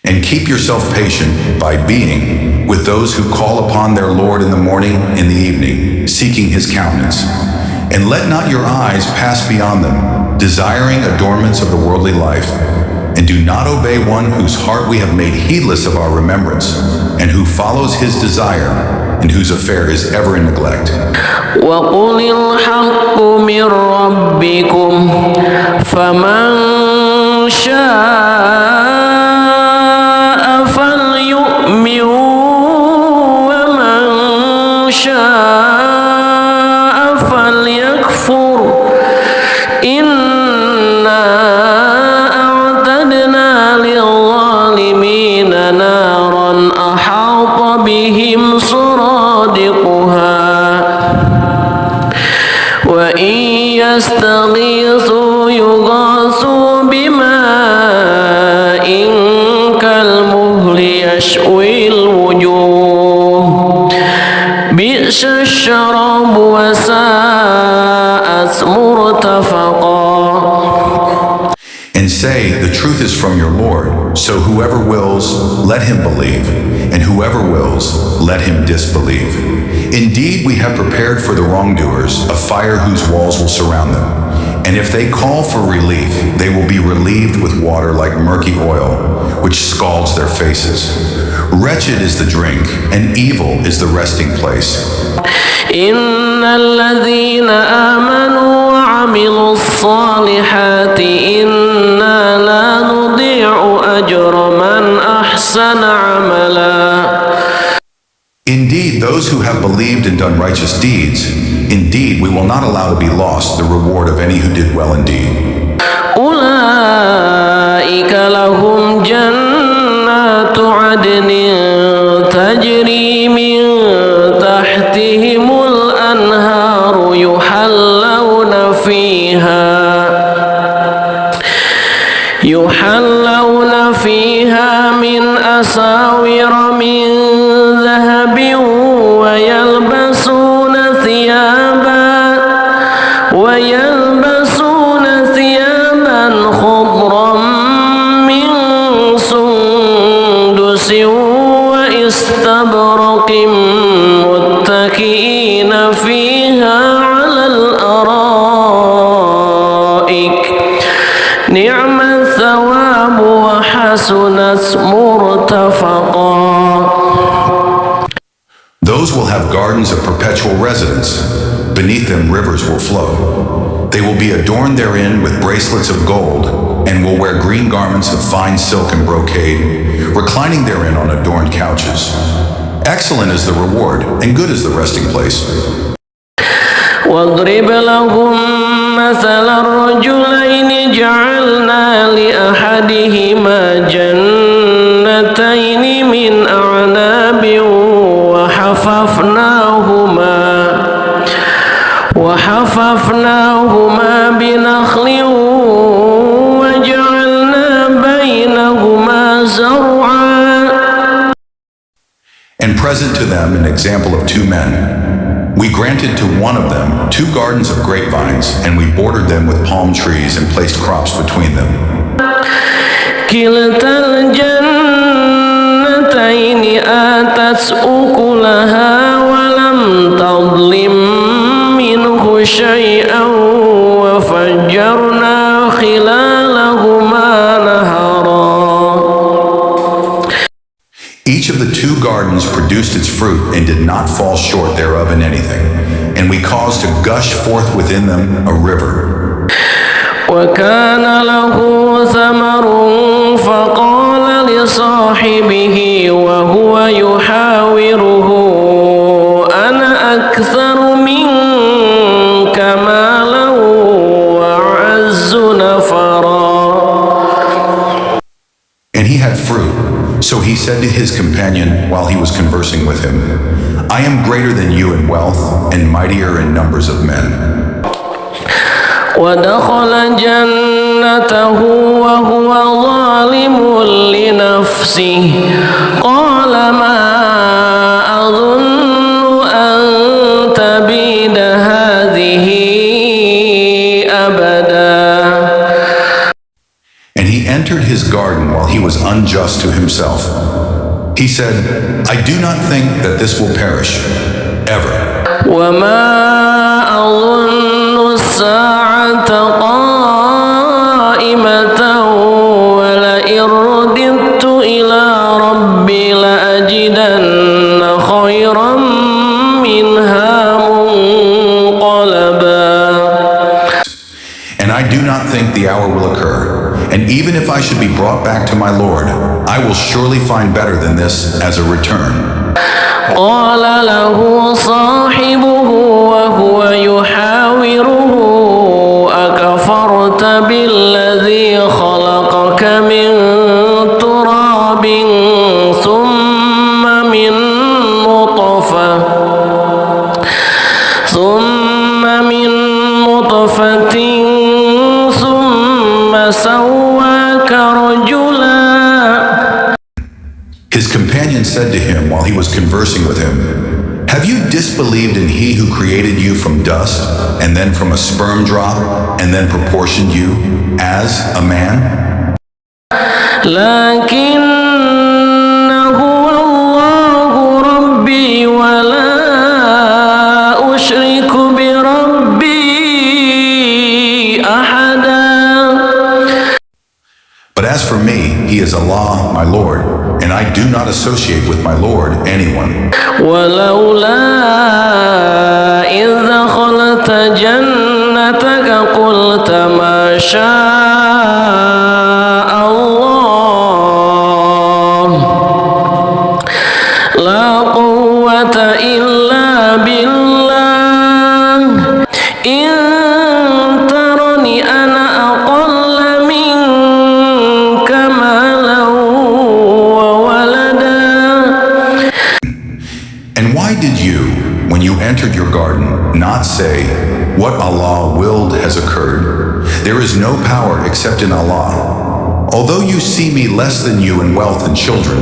And keep yourself patient by being with those who call upon their Lord in the morning and the evening, seeking his countenance. And let not your eyes pass beyond them, desiring adornments of the worldly life. And do not obey one whose heart we have made heedless of our remembrance, and who follows his desire, and whose affair is ever in neglect. وَقُلِ الْحَقُّ مِنْ رَبِّكُمْ فَمَنْ شَاءَ فَلْيُؤْمِنْ وَمَنْ شَاءَ فَلْيَكْفُرْ إِنَّا أَعْتَدْنَا لِلظَّالِمِينَ نَارًا أَحَاطَ بِهِمْ سُرَادِقُهَا وَإِنْ يَسْتَغِيثُوا يُغَاثُوا بِمَاءٍ كَالْمُهْلِ يَشْوِي الْوُجُوهَ بِئْسَ الشَّرَابُ وَسَاءَتْ مُرْتَفَقًا. And say, the truth is from your Lord, so whoever wills, let him believe, and whoever wills, let him disbelieve. Indeed, we have prepared for the wrongdoers a fire whose walls will surround them. And if they call for relief, they will be relieved with water like murky oil, which scalds their faces. Wretched is the drink, and evil is the resting place. إن الذين آمنوا وعملوا الصالحات إنا لا نضيع أجر من أحسن عملا. Indeed, those who have believed and done righteous deeds, indeed, we will not allow to be lost the reward of any who did well indeed. أولئك لهم جنات عدن تجري من تحتهم الأنهار يحلون فيها من أساور من ذهب ويلبسون ثيابا خضرا من سندس واستبرق متكئين فيها على الأرائك نعم الثواب وحسنت مرتفقا. Those will have gardens of perpetual residence. Beneath them rivers will flow. They will be adorned therein with bracelets of gold, and will wear green garments of fine silk and brocade, reclining therein on adorned couches. Excellent is the reward, and good is the resting place. واضرب لهم مثل الرجلين جعلنا لأحدهما جنتين من أعناب وحففناهما present to them an example of two men. We granted to one of them 2 gardens of grapevines, and we bordered them with palm trees and placed crops between them. كلتا الجنتين آتت أكلها ولم تظلم منه شيئا وفجرنا خلالهما نهرا. Each of the 2 gardens produced its fruit and did not fall short thereof in anything, and we caused to gush forth within them a river. وكان له ثمر فقال لصاحبه وهو يحاوره أنا أكثر منك مالا وأعز نفرا. And he had fruit, so he said to his companion while he was conversing with him, I am greater than you in wealth and mightier in numbers of men. ودخل جنته وهو ظالم لنفسه قال ما أظن أن تبيد هذه أبدا. And he entered his garden while he was unjust to himself. He said, I do not think that this will perish, ever. وما أظن الساعة قائمة ولئن رددت إلى ربي لأجدن خيرا منها منقلبا. And I do not think the hour will occur. And even if I should be brought back to my Lord, I will surely find better than this as a return. قال له صاحبه وهو يحاوره أكفرت بالذي خلقك من تراب ثم من نطفة ثم سواك رجلا. His companion said to him while he was conversing with him, have you disbelieved in he who created you from dust, and then from a sperm drop, and then proportioned you as a man? لكن هو الله ربي ولا أشرك بربي أحدا. But as for me, he is Allah, my Lord, and I do not associate with my Lord anyone. ولولا إذ دخلت جنتك قلت ما شاء الله لا قوة إلا بالله إن ترني أنا أقل منك مالا وولدا. And why did you, when you entered your garden, not say, what Allah willed has occurred? There is no power except in Allah. Although you see me less than you in wealth and children,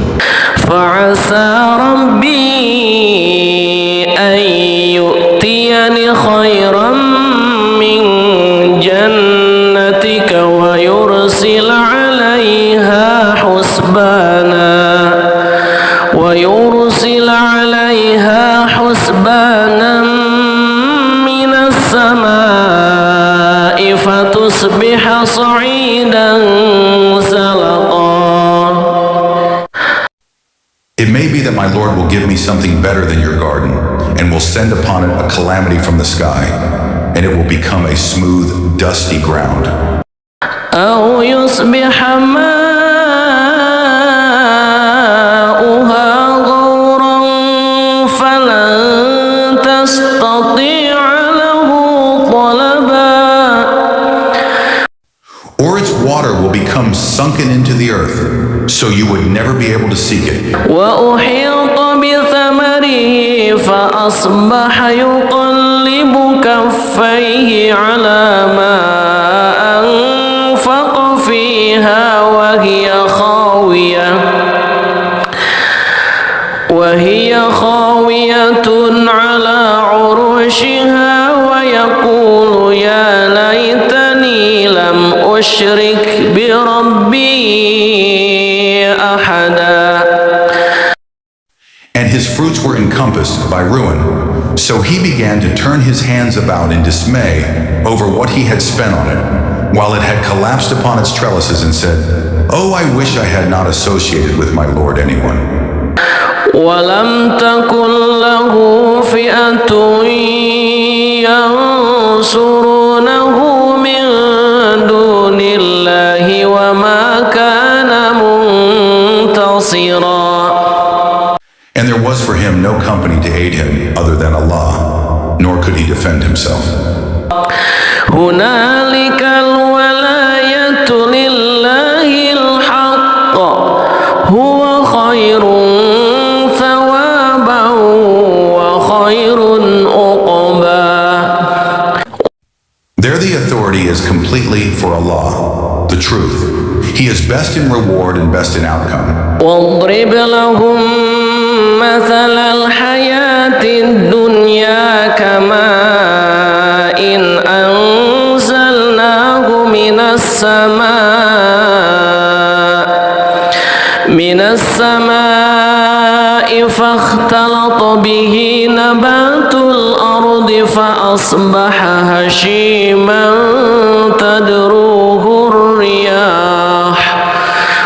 فعسى ربي أن يؤتيني خيرا من جنتك ويرسل عليها حسبانا من السماء فتصبح صعيدا زلقا. it may be that my Lord will give me something better than your garden, and will send upon it a calamity from the sky, and it will become a smooth, dusty ground. أو يصبح ماؤها غورا فلن تستطيع له طلبا. Or its water will become sunken into the earth, so you would never be able to seek it. وأحيط بثمره فأصبح يقلب كفيه على ما أنفق فيها وهي خاوية على عروشها ويقول يا ليتني لم أشرك بربي أحدا. And his fruits were encompassed by ruin. So he began to turn his hands about in dismay over what he had spent on it, while it had collapsed upon its trellises and said, "Oh, I wish I had not associated with my Lord anyone." ولم تكن له فئة ينصرونه من دون الله وما كان منتصرا. And there was for him no company to aid him other than Allah, nor could he defend himself. هنالك الولاية لله الحق هو خير ثوابا وخير عقبا. There the authority is completely for Allah, the truth. He is best in reward and best in outcome. واضرب لهم مثل الحياة الدنيا كماء إن أنزلناه من السماء فاختلط به نبات الأرض فأصبح هشيما تذروه الرياح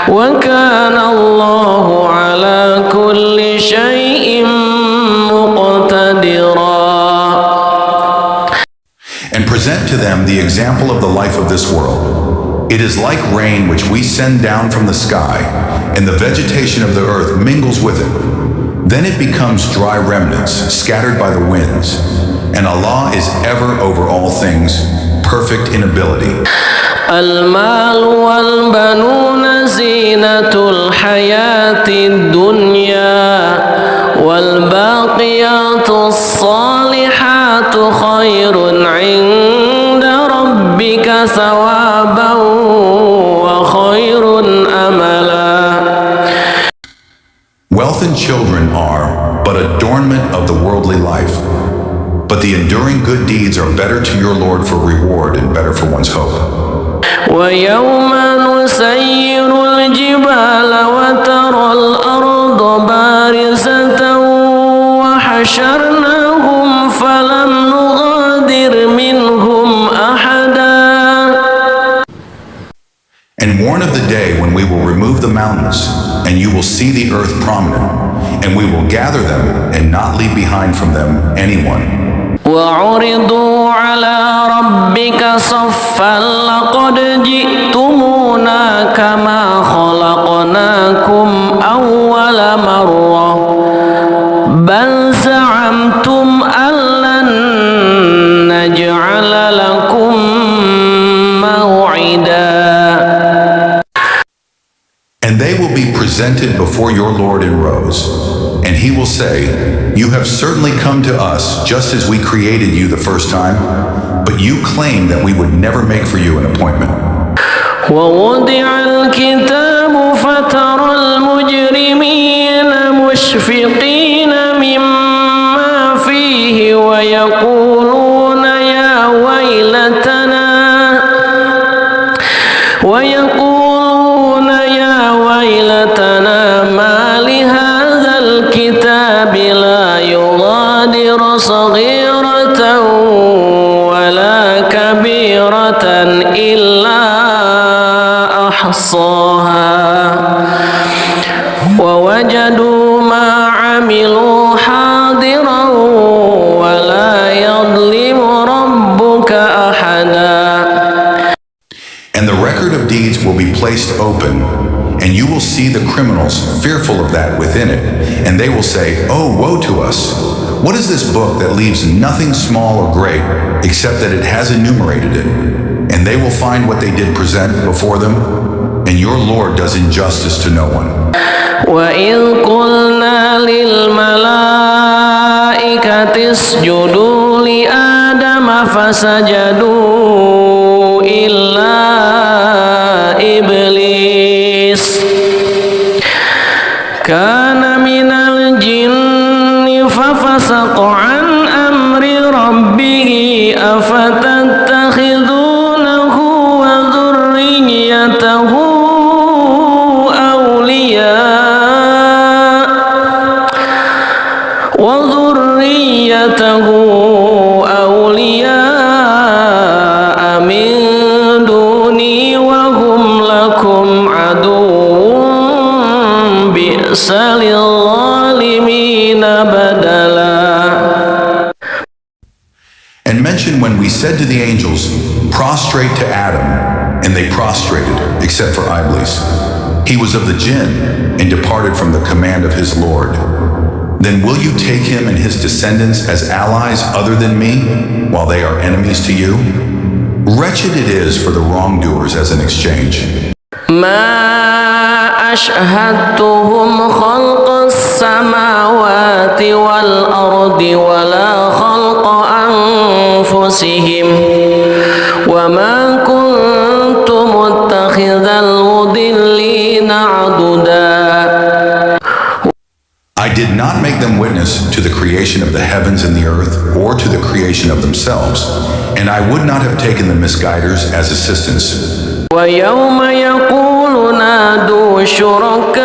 وكان الله على كل شيء مقتدرا. And present to them the example of the life of this world. It is like rain which we send down from the sky, and the vegetation of the earth mingles with it. Then it becomes dry remnants scattered by the winds, and Allah is ever over all things, perfect in ability. المال والبنون زينة الحياة الدنيا والباقيات الصالحات خير عند ربك ثوابا وخير أملا. Wealth and children are but adornment of the worldly life, but the enduring good deeds are better to your Lord for reward and better for one's hope. ويوم نسير الجبال وترى الأرض بارزة وحشرناهم فلم نغادر منهم أحدا. And warn of the day when we will remove the mountains, and you will see the earth prominent, and we will gather them and not leave behind from them anyone. وعرضوا على ربك صفا لقد جئتمونا كما خلقناكم أول مرة بل زعمتم أن لن نجعل لكم موعدا. And they will be presented before your Lord in rows, and he will say, "You have certainly come to us just as we created you the first time, but you claimed that we would never make for you an appointment." ووضع الكتاب فترى المجرمين مشفقين مما فيه ويقولون يا ويلتنا ما لهذا الكتاب لا يغادر صغيرة ولا كبيرة إلا أحصاها ووجدوا ما عملوا حاضرا ولا يظلم ربك أحدا. And the record of deeds will be placed open, and you will see the criminals fearful of that within it, and they will say, "Oh, woe to us! What is this book that leaves nothing small or great, except that it has enumerated it?" And they will find what they did present before them, and your Lord does injustice to no one. وَإِذْ قُلْنَا لِلْمَلَائِكَةِ اسْجُدُوا لِآدَمَ فَسَجَدُوا إِلَّا إِبْلِيسَ كَانَ مِنَ الْجِنِّ فَفَسَقَ وذريته أولياء من دوني وهم لكم عدو بئس للظالمين بدلا. And mention when we said to the angels, prostrate to Adam, and they prostrated, except for Iblis. He was of the jinn and departed from the command of his Lord. Then will you take him and his descendants as allies other than me, while they are enemies to you? Wretched it is for the wrongdoers as an exchange. ما أشهدتهم خلق السماوات والأرض ولا خلق أنفسهم وما كنت متخذ المضلين عضدا. I did not make them witness to the creation of the heavens and the earth, or to the creation of themselves, and I would not have taken the misguiders as assistants. ويوم يقول نادوا شركائي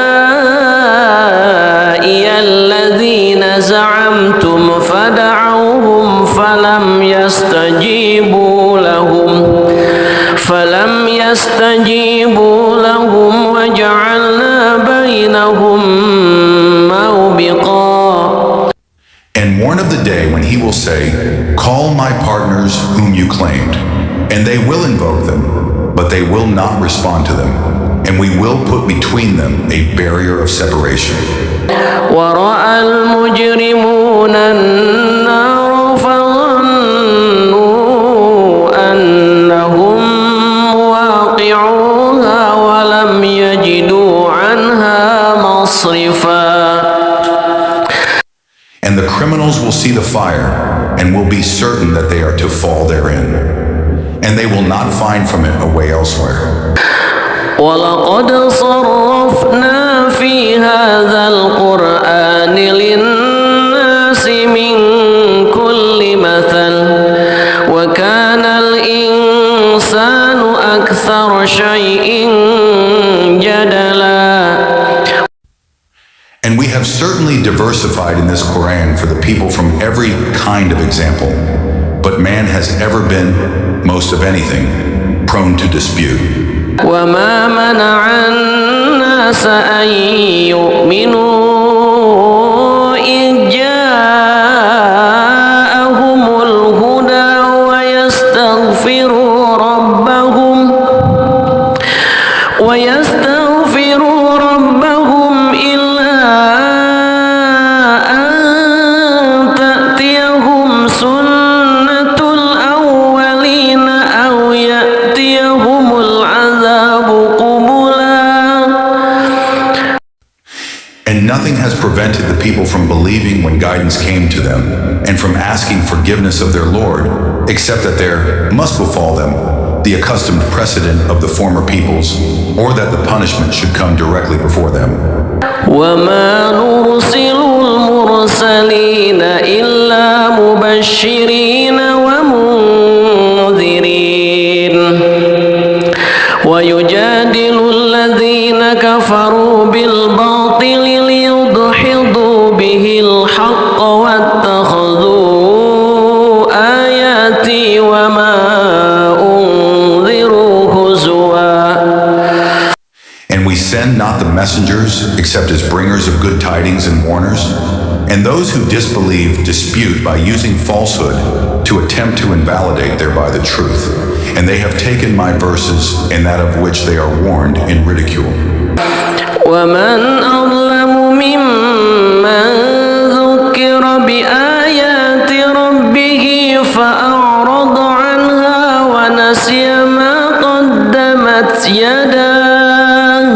الذين زعمتم فدعوهم فلم يستجيبوا لهم وجعلنا بينهم موبقا. And warn of the day when he will say, call my partners whom you claimed, and they will invoke them, but they will not respond to them, and we will put between them a barrier of separation. ورأى المجرمون النار فظنوا أنهم واقعوها ولم يجدوا عنها مصرفا. And the criminals will see the fire, and will be certain that they are to fall therein, and they will not find from it a way elsewhere. ولقد صرفنا في هذا القرآن للناس من كل مثل وكان الإنسان أكثر شيء جدلا. And we have certainly diversified in this Quran for the people from every kind of example, but man has ever been, most of anything, prone to dispute. وما منع الناس أن يؤمنوا إذ جاءهم الهدى ويستغفروا ربهم إلا أن تأتيهم سنة الأولين أو يأتيهم العذاب قبلا. And nothing has prevented the people from believing when guidance came to them, and from asking forgiveness of their Lord, except that there must befall them the accustomed precedent of the former peoples, or that the punishment should come directly before them. وما نرسل المرسلين إلا مبشرين ومنذرين ويجادل الذين كفروا بالباطل ليدحضوا به الحق واتخذوا آياتي وما أنذروا هزوا. And we send not the messengers except as bringers of good tidings and warners, and those who disbelieve dispute by using falsehood to attempt to invalidate thereby the truth, and they have taken my verses and that of which they are warned in ridicule. ومن أظلم ممن ذكر بآيات ربه فأعرض عنها ونسي ما قدمت يداه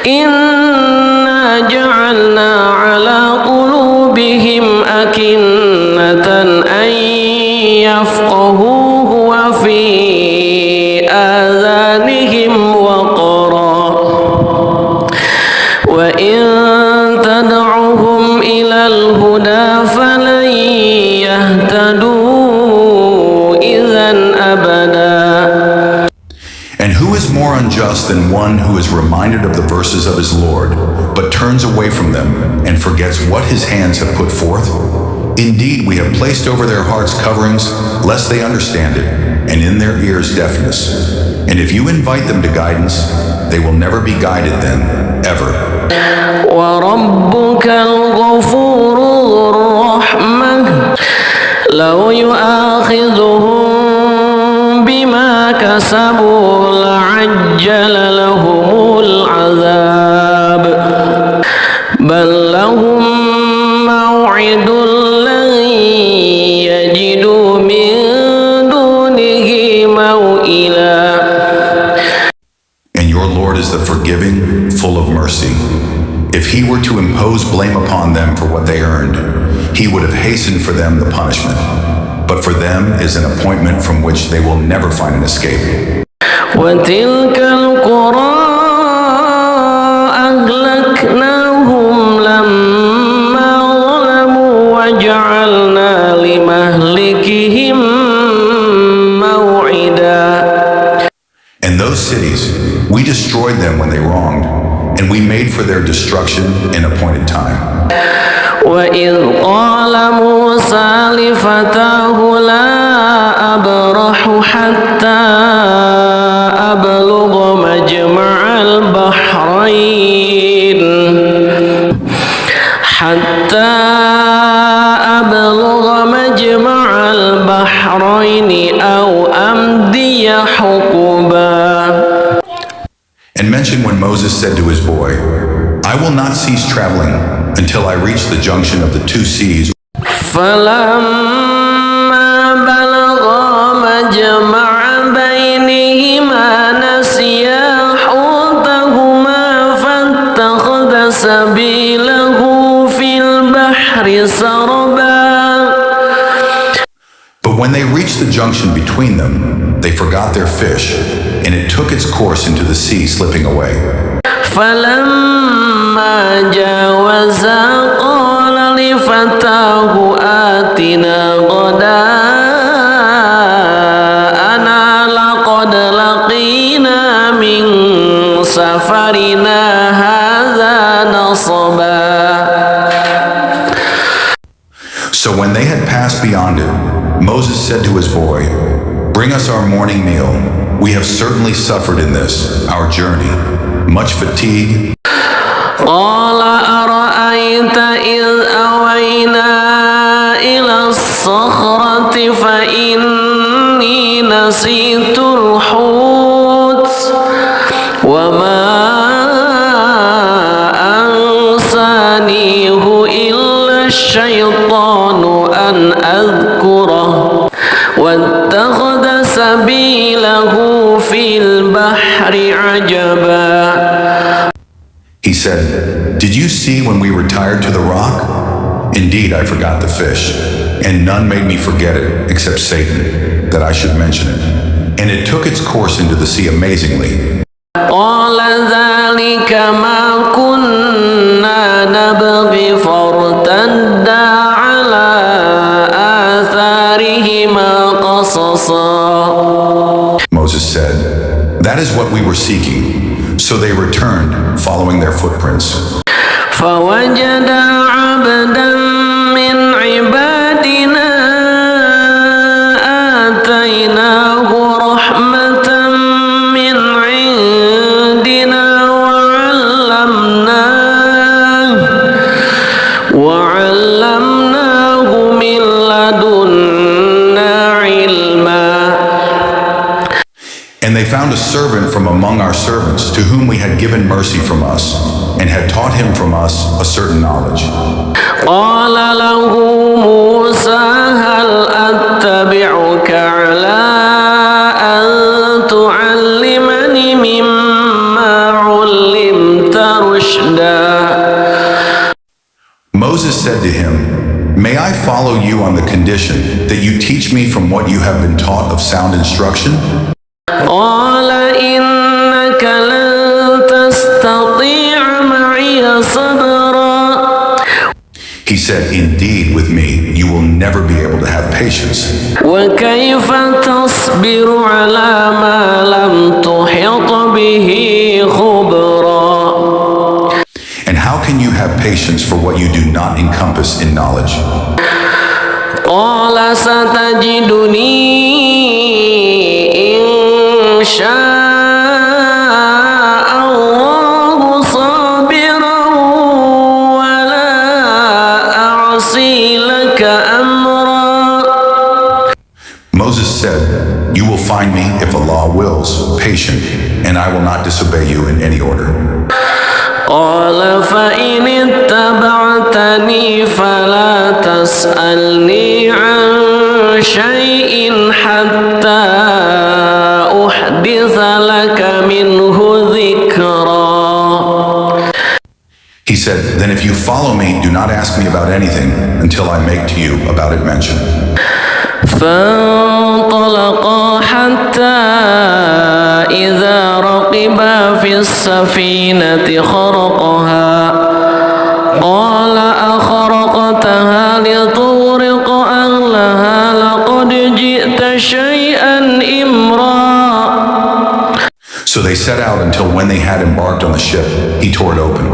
إنا جعلنا على قلوبهم أكنة أن يفقهوه وفي آذانهم وقرا وإن تدعهم إلى الهدى فلن يهتدوا إذا أبدا. And who is is more unjust than one who is reminded of the verses of his Lord, but turns away from them and forgets what his hands have put forth? Indeed, we have placed over their hearts coverings, lest they understand it, and in their ears deafness. And if you invite them to guidance, they will never be guided then, ever. وَرَبُّكَ الْغَفُورُ ذُو الرَّحْمَةِ لَوْ يُؤَاخِذُهُم بِمَا كَسَبُوا لَعَجَّلَ لَهُمُ الْعَذَابَ بَل لَّهُم مَّوْعِدٌ لَّن يَجِدُوا مِن دُونِهِ مَوْئِلًا. And your Lord is the forgiving, full of mercy. If he were to impose blame upon them for what they earned, he would have hastened for them the punishment. But for them is an appointment from which they will never find an escape. وَتِلْكَ الْقُرَىٰ أَهْلَكْنَاهُمْ لَمَّا ظَلَمُوا وَجَعَلْنَا لِمَهْلِكِهِم مَّوْعِدًا. And those cities, we destroyed them when they wronged, and we made for their destruction an appointed time. وَإِذْ قَالَ مُوسَىٰ لِفَتَاهُ لَا أَبْرَحُ حَتَّىٰ أَبْلُغَ مَجْمَعَ الْبَحْرَيْنِ أَوْ أَمْضِيَ حُقُبًا. And mention when Moses said to his boy, I will not cease traveling until I reach the junction of the two seas. فَلَمَّا بَلَغَا مَجْمَعَ بَيْنِهِمَا نَسِيَا حُوتَهُمَا فَاتَّخَذَ سَبِيلَهُ فِي الْبَحْرِ سَرَبًا. But when they reached the junction between them, they forgot their fish, and it took its course into the sea, slipping away. فَلَمَّا جَاوَزَا قَالَ لِفَتَاهُ آتِنَا غَدَاءَنَا لَقَدْ لَقِينَا مِن سَفَرِنَا هَٰذَا نَصَبًا. So when they had passed beyond it, Moses said to his boy, Bring us our morning meal. We have certainly suffered in this, our journey, much fatigue. قَالَ أَرَأَيْتَ إِذْ أَوَيْنَا إِلَى الصَّخْرَةِ فَإِنِّي نَسِيتُ الْحُوتَ وَمَا أَنسَانِيهُ إِلَّا الشَّيْطَانُ أَنْ أَذْكُرَهُ وَاتَّخَذَ سَبِيلَهُ فِي الْبَحْرِ عَجَبًا. He said, Did you see when we retired to the rock? Indeed, I forgot the fish, and none made me forget it except Satan, that I should mention it. And it took its course into the sea amazingly. قَالَ ذَلِكَ مَا كُنَّا نَبْغِ فَارْتَدَّا عَلَىٰ آثَارِهِمَا قَصَصًا. Moses said, That is what we were seeking. So they returned, following their footprints. فَوَجَدَا عَبْدًا مِّنْ عِبَادِنَا آتَيْنَاهُ رَحْمَةً مِّنْ عِندِنَا وَعَلَّمْنَاهُ مِن لَّدُنَّا عِلْمًا. And they found a servant from among our servants to whom we had given mercy from us, and had taught him from us a certain knowledge. قَالَ لَهُ مُوسَىٰ هَلْ أَتَّبِعُكَ عَلَىٰ أَن تُعَلِّمَنِ مِمَّا عُلِّمْتَ رُشْدًا. Moses said to him, May I follow you on the condition that you teach me from what you have been taught of sound instruction? قَالَ إِنَّكَ لَن تَسْتَطِيعَ مَعِيَ صَبْرًا. He said, indeed, with me, you will never be able to have patience. وكيف تصبر على ما لم تحط به خبرا. And how can you have patience for what you do not encompass in knowledge? قال ستجدني إن شاء الله صابرا ولا أعصي لك أمرا. Moses said, you will find me, if Allah wills, patient, and I will not disobey you in any order. قال فإن اتبعتني فلا تسألني عن شيء حتى أحدث لك منه ذكرا. He said, then if you follow me, do not ask me about anything until I make to you about it mention. فانطلقا حتى إذا ركبا في السفينة خرقها قال أخرقتها لتغرق أهلها لقد جئت شيئا إمرا. So they set out until when they had embarked on the ship, he tore it open.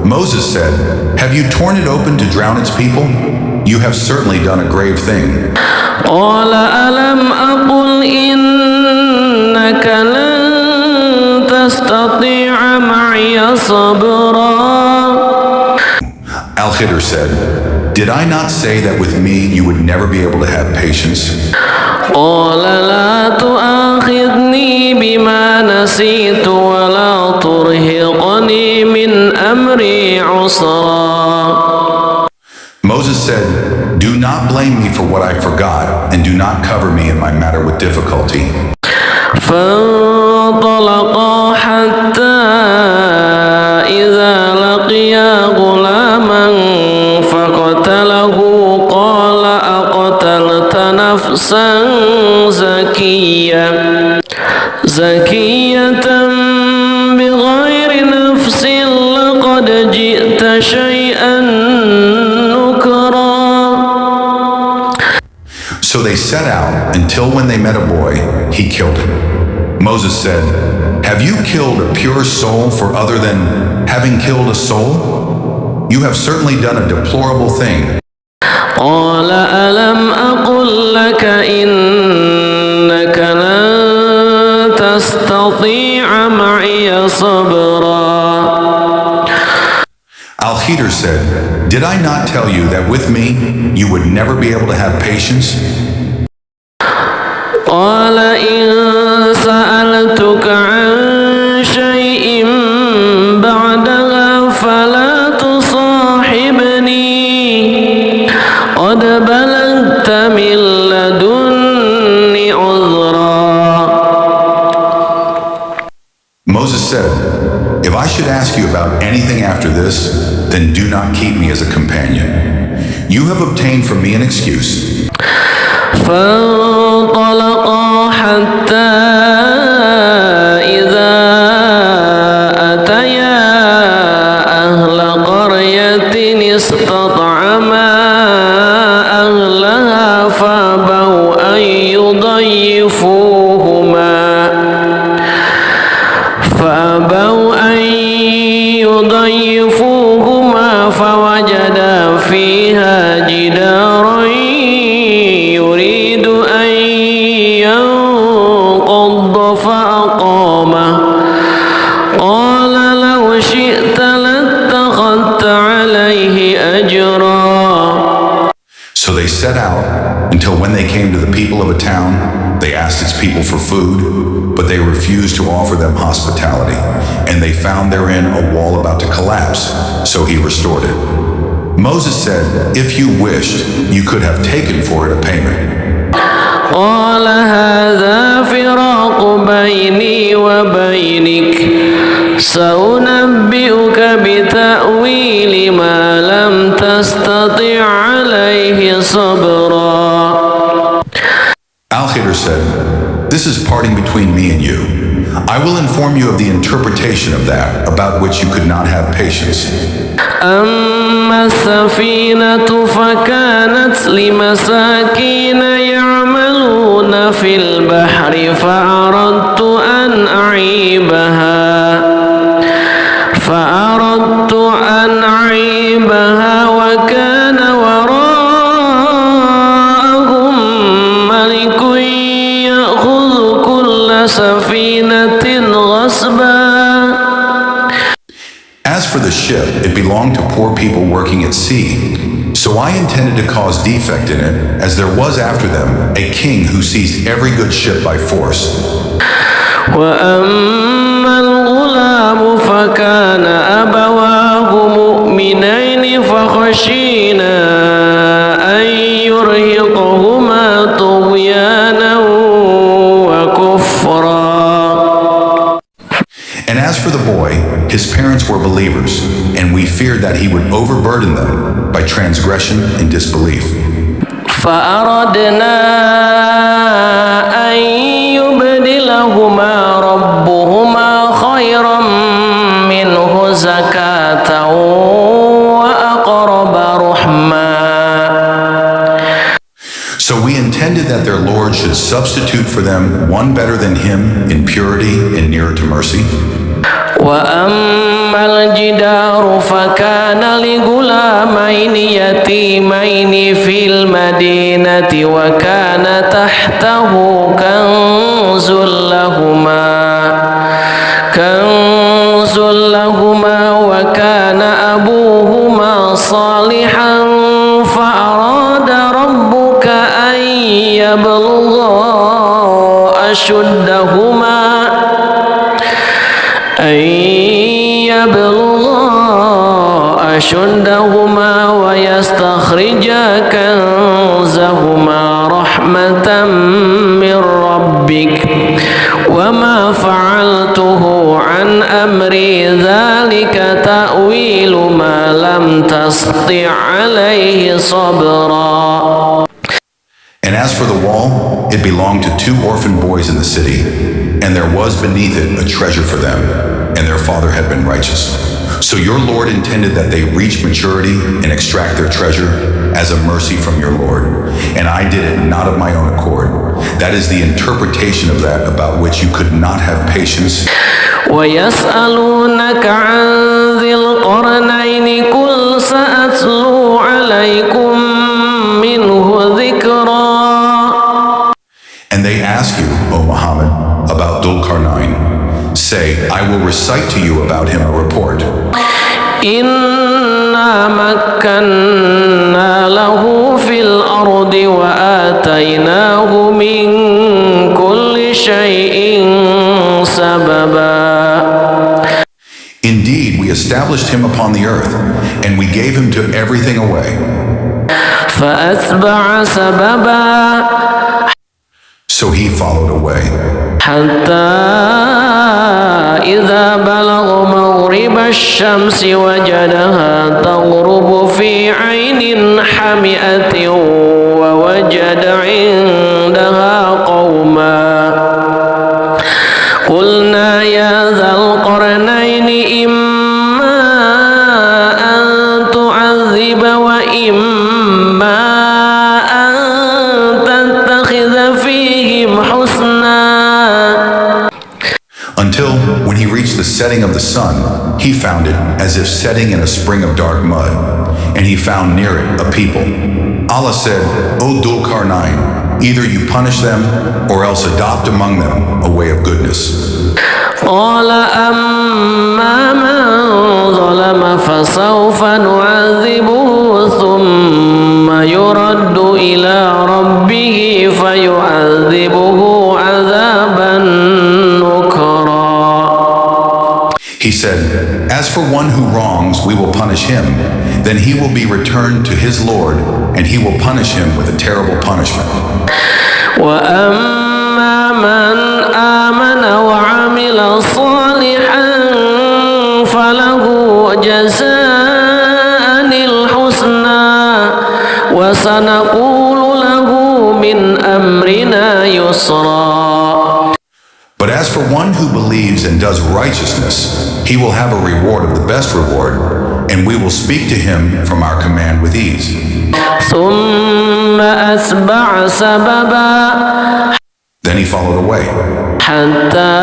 Moses said, have you torn it open to drown its people? You have certainly done a grave thing. قال ألم أقل إنك لن تستطيع معي صبرا. Al-Khidr said, did I not say that with me you would never be able to have patience? قال لا تؤاخذني بما نسيت ولا ترهقني من أمري عسرا. Moses said, do not blame me for what I forgot, and do not cover me in my matter with difficulty. فانطلقا حتى إذا لقيا غلاما فقتله قال أقتلت نفسا زكية بغير نفس لقد جئت شيئا نكرا. So they set out until when they met a boy, he killed him. Moses said, have you killed a pure soul for other than having killed a soul? You have certainly done a deplorable thing. قال ألم أقل لك إنك لن تستطيع معي صبرا. Al-Khidr said, did I not tell you that with me you would never be able to have patience? قال إن سألتك عن شيء بعدها فلا تصاحبني قد بلغت من لدني عذرا. Moses said, if I should ask you about anything after this, then do not keep me as a companion. You have obtained from me an excuse. فانطلقا حتى إذا أتيا أهل قرية استطعما أهلها فأبوا أن يضيفوهما فوجدا فيها جدارا يريد أن ينقض فأقامه قال لو شئت لاتخذت عليه أجرا. So they set out until when they came to the people of a town, they asked its people for food, but they refused to offer them hospitality, and they found therein a wall about to collapse, so he restored it. Moses said, if you wished, you could have taken for it a payment. قال هذا فراق بيني وبينك سأنبئك بتأويل ما لم تستطع عليه صبرا. Al-Khidr said, this is parting between me and you. I will inform you of the interpretation of that about which you could not have patience. أما السفينة فكانت لمساكين يعملون في البحر فأردت أن أعيبها وكان وراءهم ملك يأخذ كل سفينة غصبا. As for the ship, it belonged to poor people working at sea. So I intended to cause defect in it, as there was after them a king who seized every good ship by force. وأما الغلام فكان أبواه مؤمنين فخشينا أن يرهقهما طغيانا وكفرا. And as for the boy, his parents were believers, and we feared that he would overburden them by transgression and disbelief. فأردنا أن يبدلهما ربهما خيرا منه زكاة وأقرب رحما. So we intended that their Lord should substitute for them one better than him in purity and nearer to mercy. وأما الجدار فكان لغلامين يتيمين في المدينة وكان تحته كنز لهما وكان أبوهما صالحا فأراد ربك أن يبلغا أشدهما ويستخرجا كنزهما رحمة من ربك وما فعلته عن أمري ذلك تأويل ما لم تستطع عليه صبرا. And as for the wall, it belonged to 2 orphan boys in the city, and there was beneath it a treasure for them, and their father had been righteous. So your Lord intended that they reach maturity and extract their treasure as a mercy from your Lord. And I did it not of my own accord. That is the interpretation of that about which you could not have patience. ويسألونك عن ذي القرنين قل سأتلو عليكم منه ذكرا. And they ask you, O Muhammad, about Dhul Qarnayn. Say, I will recite to you about him a report. إنا مكنا له في الأرض وآتيناه من كل شيء سببا. Indeed, we established him upon the earth, and we gave him to everything away. فأتبع سببا. So he followed away. حتى إذا بلغ مغرب الشمس وجدها تغرب في عين حمئة ووجد عندها قوما قلنا يا ذا القرنين إما أن تعذب وإما أن تتخذ فيهم حسنا. Until, when he reached the setting of the sun, he found it as if setting in a spring of dark mud, and he found near it a people. Allah said, O Dhul Qarnayn, either you punish them or else adopt among them a way of goodness. قال أما من ظلم فسوف نعذبه ثم يرد إلى ربه فيعذبه عذابا نكرا. He said, as for one who wrongs, we will punish him. Then he will be returned to his Lord, and he will punish him with a terrible punishment. وأما من آمن وعمل صالحا فله جزاء الحسنى وسنقول له من أمرنا يسرا. But as for one who believes and does righteousness, he will have a reward of the best reward, and we will speak to him from our command with ease. ثم أتبع سببا Then he followed away, حتى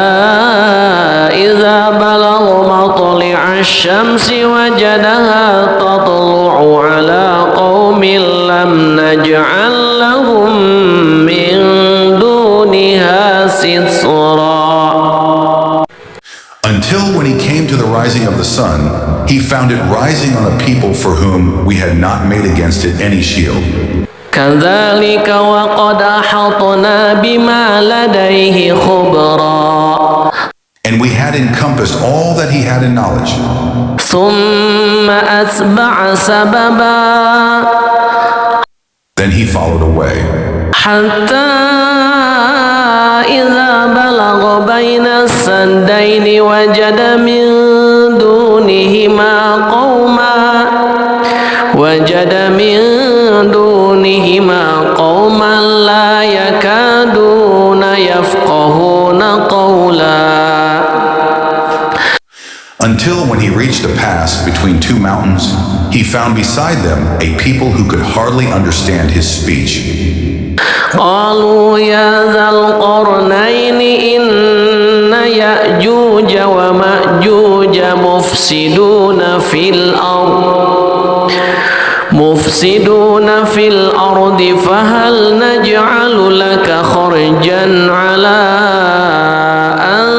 إذا بلغ مطلع الشمس وجدها تطلع على قوم لم نجعل لهم من دونها سترا. until when he came to the rising of the sun, he found it rising on a people for whom we had not made against it any shield. كذلك وقد أحطنا بما لديه خبرا. And we had encompassed all that he had in knowledge. ثم أتبع سببا Then he followed away, حتى إذا بلغ بين السدين وجد من دونهما قوما لا يكادون يفقهون قولا. until when he reached a pass between two mountains, he found beside them a people who could hardly understand his speech. قالوا يا ذا القرنين إن يأجوج ومأجوج مفسدون في الأرض فهل نجعل لك خرجا على أن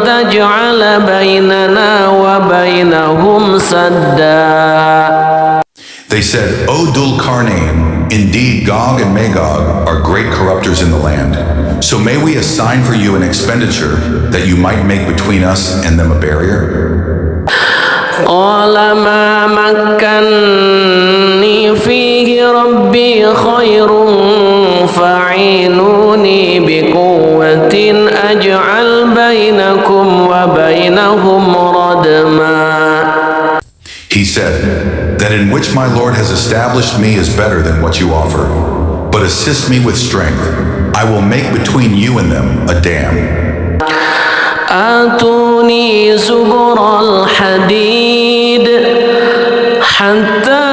تجعل بيننا وبينهم سدا. They said, O Dul-Qarnayn, indeed Gog and Magog are great corruptors in the land. So may we assign for you an expenditure that you might make between us and them a barrier? قال ما مكني فيه ربي خير فاعينوني بقوة أجعل بينكم وبينهم ردما. He said, that in which my Lord has established me is better than what you offer. But assist me with strength. I will make between you and them a dam. آتوني زبر الحديد حتى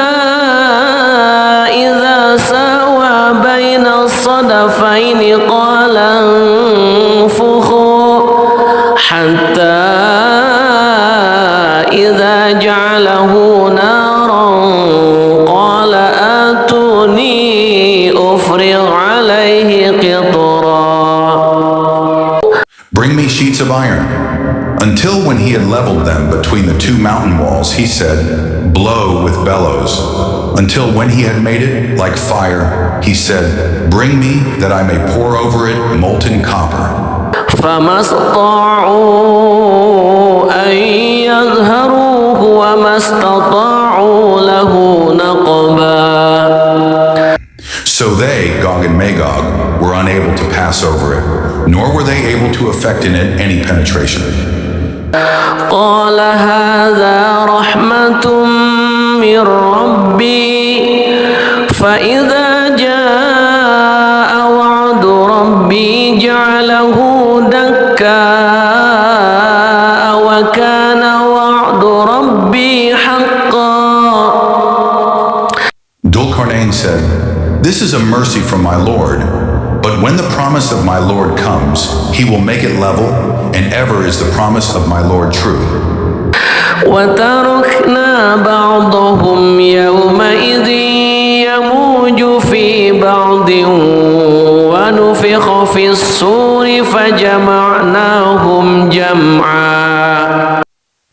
إذا ساوى بين الصدفين قال انفخوا حتى إذا جعله نارا قال آتوني أفرغ عليه قطرا. Bring me sheets of iron. Until when he had leveled them between the two mountain walls, he said, blow with bellows. Until when he had made it like fire, he said, bring me that I may pour over it molten copper. فما استطاعوا أن يظهروه وما استطاعوا له نقبا. So they, Gog and Magog, were unable to pass over it, nor were they able to effect in it any penetration. قال هذا رحمة من ربي فإذا جاء وعد ربي جعله دكا وكان وعد ربي حقا. Dul-Qarnayn said, this is a mercy from my Lord, but when the promise of my Lord comes, he will make it level, and ever is the promise of my Lord true. وتركنا بعضهم يومئذ يموج في بعض ونفخ في الصور فجمعناهم جمعا.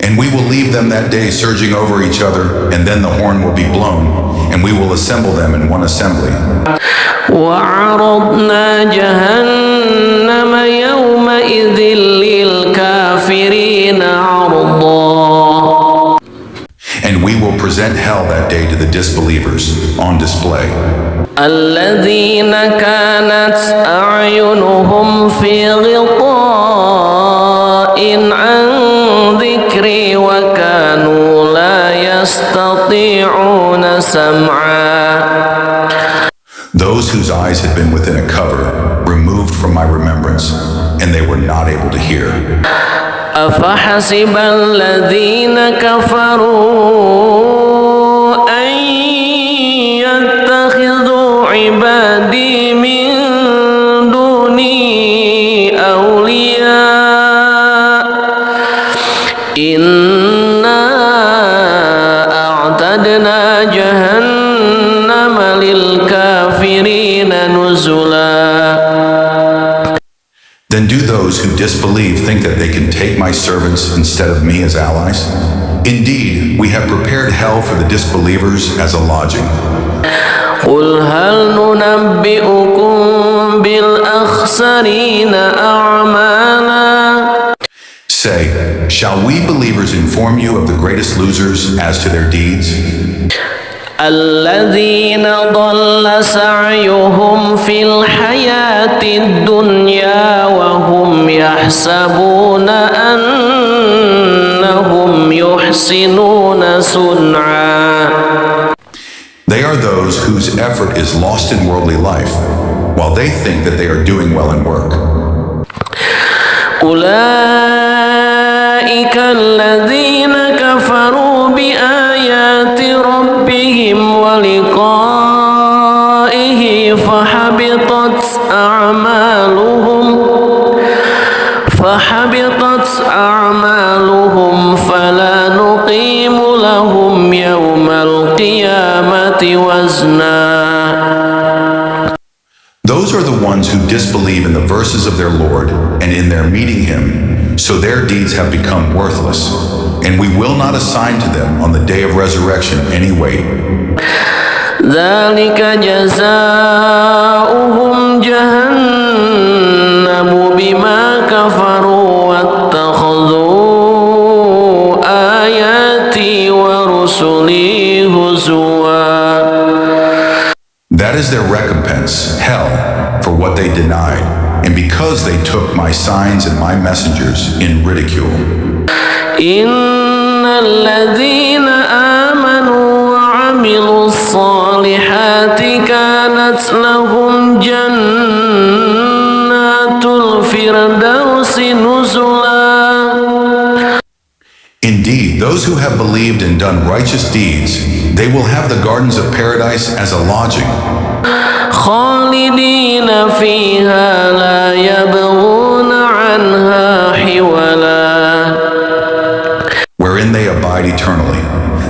And we will leave them that day surging over each other, and then the horn will be blown, and we will assemble them in one assembly. وعرضنا جهنم يومئذ للكافرين عرضا. And we will present hell that day to the disbelievers on display. الذين كانت أعينهم في غطاء عن ذكري وكانوا لا يستطيعون سمعا. Those whose eyes had been within a cover, removed from my remembrance, and they were not able to hear. أفحسب الذين كفروا أن يتخذوا عبادي من دوني أولياء إنا أعتدنا جهنم للكافرين نزلا. Then do those who disbelieve think that they can take my servants instead of me as allies? Indeed, we have prepared hell for the disbelievers as a lodging. قل هل ننبئكم بالأخسرين أعمالا. Say, shall we believers inform you of the greatest losers as to their deeds? الذين ضل سعيهم في الحياة الدنيا وهم يحسبون أنهم يحسنون صنعا. They are those whose effort is lost in worldly life, while they think that they are doing well in work. أولئك الذين كفروا بآيات ربهم ولقائه فحبطت أعمالهم فلا نقيم لهم يوم القيامة وزنا. Those are the ones who disbelieve in the verses of their Lord and in their meeting Him, so their deeds have become worthless, and we will not assign to them on the day of resurrection any weight. ذلك جزاؤهم جهنم بما كفروا واتخذوا آياتي ورسلي هزوا. That is their recompense, hell, for what they denied, and because they took my signs and my messengers in ridicule. إن الذين آمنوا وعملوا الصالحات كانت لهم جنات الفردوس نزلا. Indeed, those who have believed and done righteous deeds, they will have the gardens of paradise as a lodging. خالدين فيها لا يبغون عنها حولا. Wherein they abide eternally.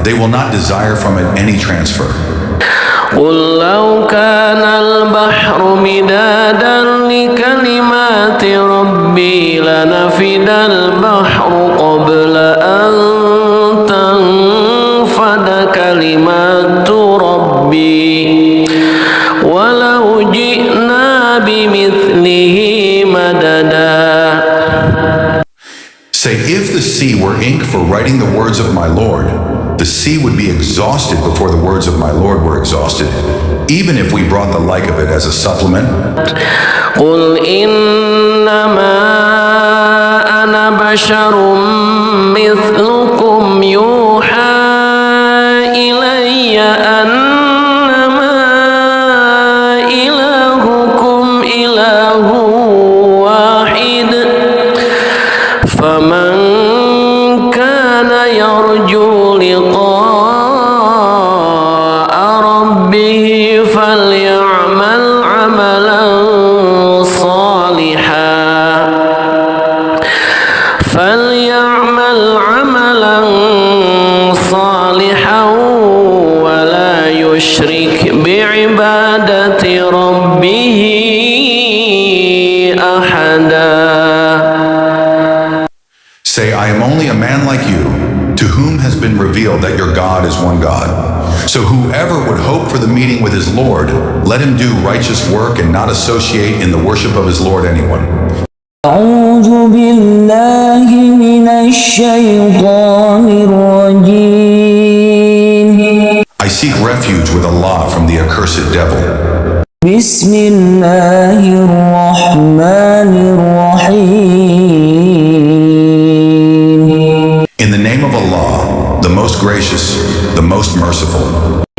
They will not desire from it any transfer. قل لو كان البحر مدادا لكلمات ربي لنفد البحر قبل أن تنفد كلمات ربي ولو جئنا بمثله مددا. Say, if the sea were ink for writing the words of my Lord, the sea would be exhausted before the words of my Lord were exhausted, even if we brought the like of it as a supplement. قل إنما أنا بشر مثلكم يوحى إلي أنما إلهكم إله واحد فمن كان يرجو لقاء ربه فليعمل عملا صالحا ولا يشرك بعبادة ربه أحدا. Say, I am only a man like you, to whom has been revealed that your God is one God. So whoever would hope for the meeting with his Lord, let him do righteous work and not associate in the worship of his Lord anyone. أعوذ بالله من الشيطان الرجيم. I seek refuge with Allah from the accursed devil. بسم الله الرحمن الرحيم. In the name of Allah, the most gracious, the most merciful.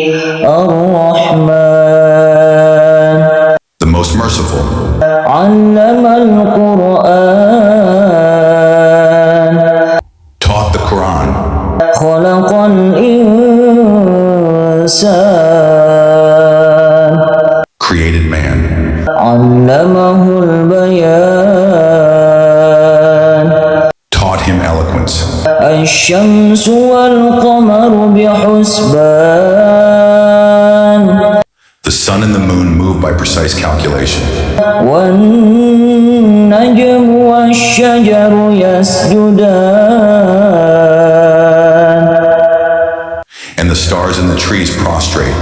الرحمن. The most merciful. علم القرآن الإنسان created man, علمه البيان taught him eloquence. الشمس والقمر بحسبان The sun and the moon move by precise calculation. والنجم والشجر يسجدان And the stars and the trees prostrate.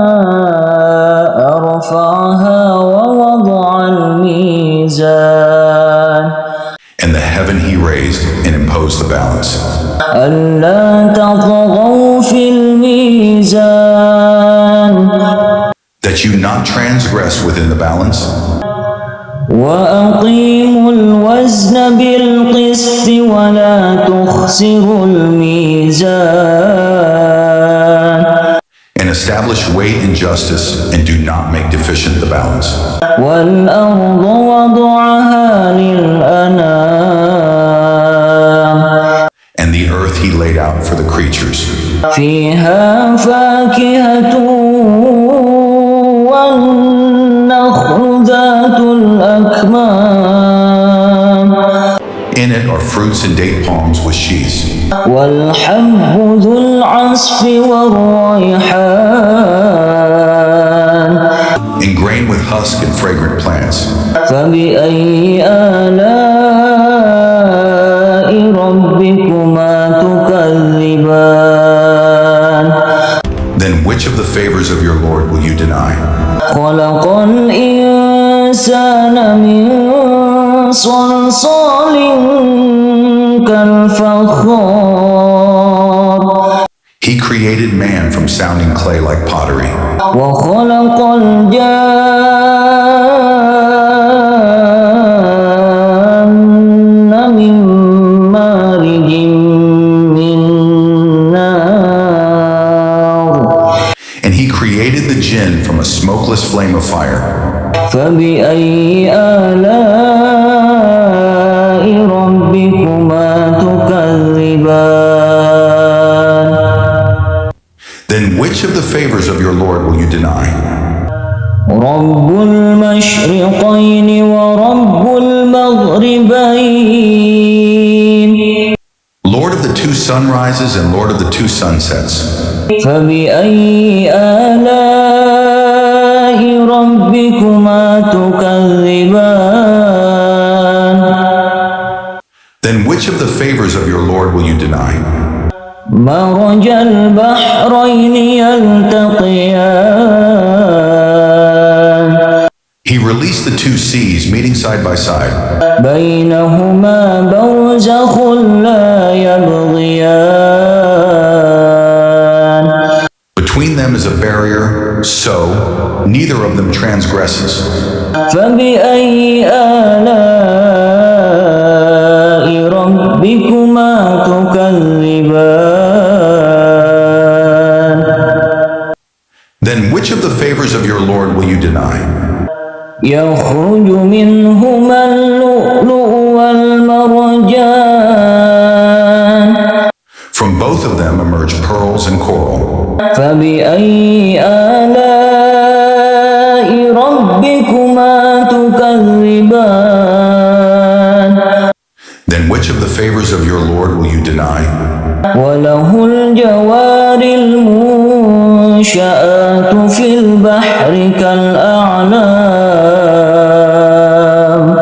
والسماء رفعها ووضع الميزان And the heaven he raised and imposed the balance. ألا تطغوا في الميزان That you not transgress within the balance. وأقيموا الوزن بالقسط ولا تخسروا الميزان And establish weight and justice and do not make deficient the balance. والأرض وضعها للأنام And the earth he laid out for the creatures. فيها فاكهة والنخل ذات الأكمام In it are fruits and date palms with sheaths. والحب ذو العصف والريحان And grain with husk and fragrant plants. فبأي آلاء ربكما تكذبان Then which of the favors of your Lord will you deny? خلق الإنسان من صلصال كالفخار He created man from sounding clay like pottery. وخلق الجان من مارج من نار And he created the jinn from a smokeless flame of fire. فبأي آلاء ربكما تكذبان Then which of the favors of your Lord will you deny? رب المشرقين ورب المغربين Lord of the two sunrises and Lord of the two sunsets. فبأي آلاء ربكما تكذبان Then which of the favors of your Lord will you deny? مرج البحرين يلتقيان He released the two seas meeting side by side. بينهما برزخ لا يبغيان Between them is a barrier, so neither of them transgresses. فبأي آلاء ربكما تكذبان Then which of the favors of your Lord will you deny? يخرج منهما اللؤلؤ والمرجان From both of them emerge pearls and coral. فبأي آلاء ربكما تكذبان Then which of the favors of your Lord will you deny? وله الجوار المنشآت في البحر كالأعلام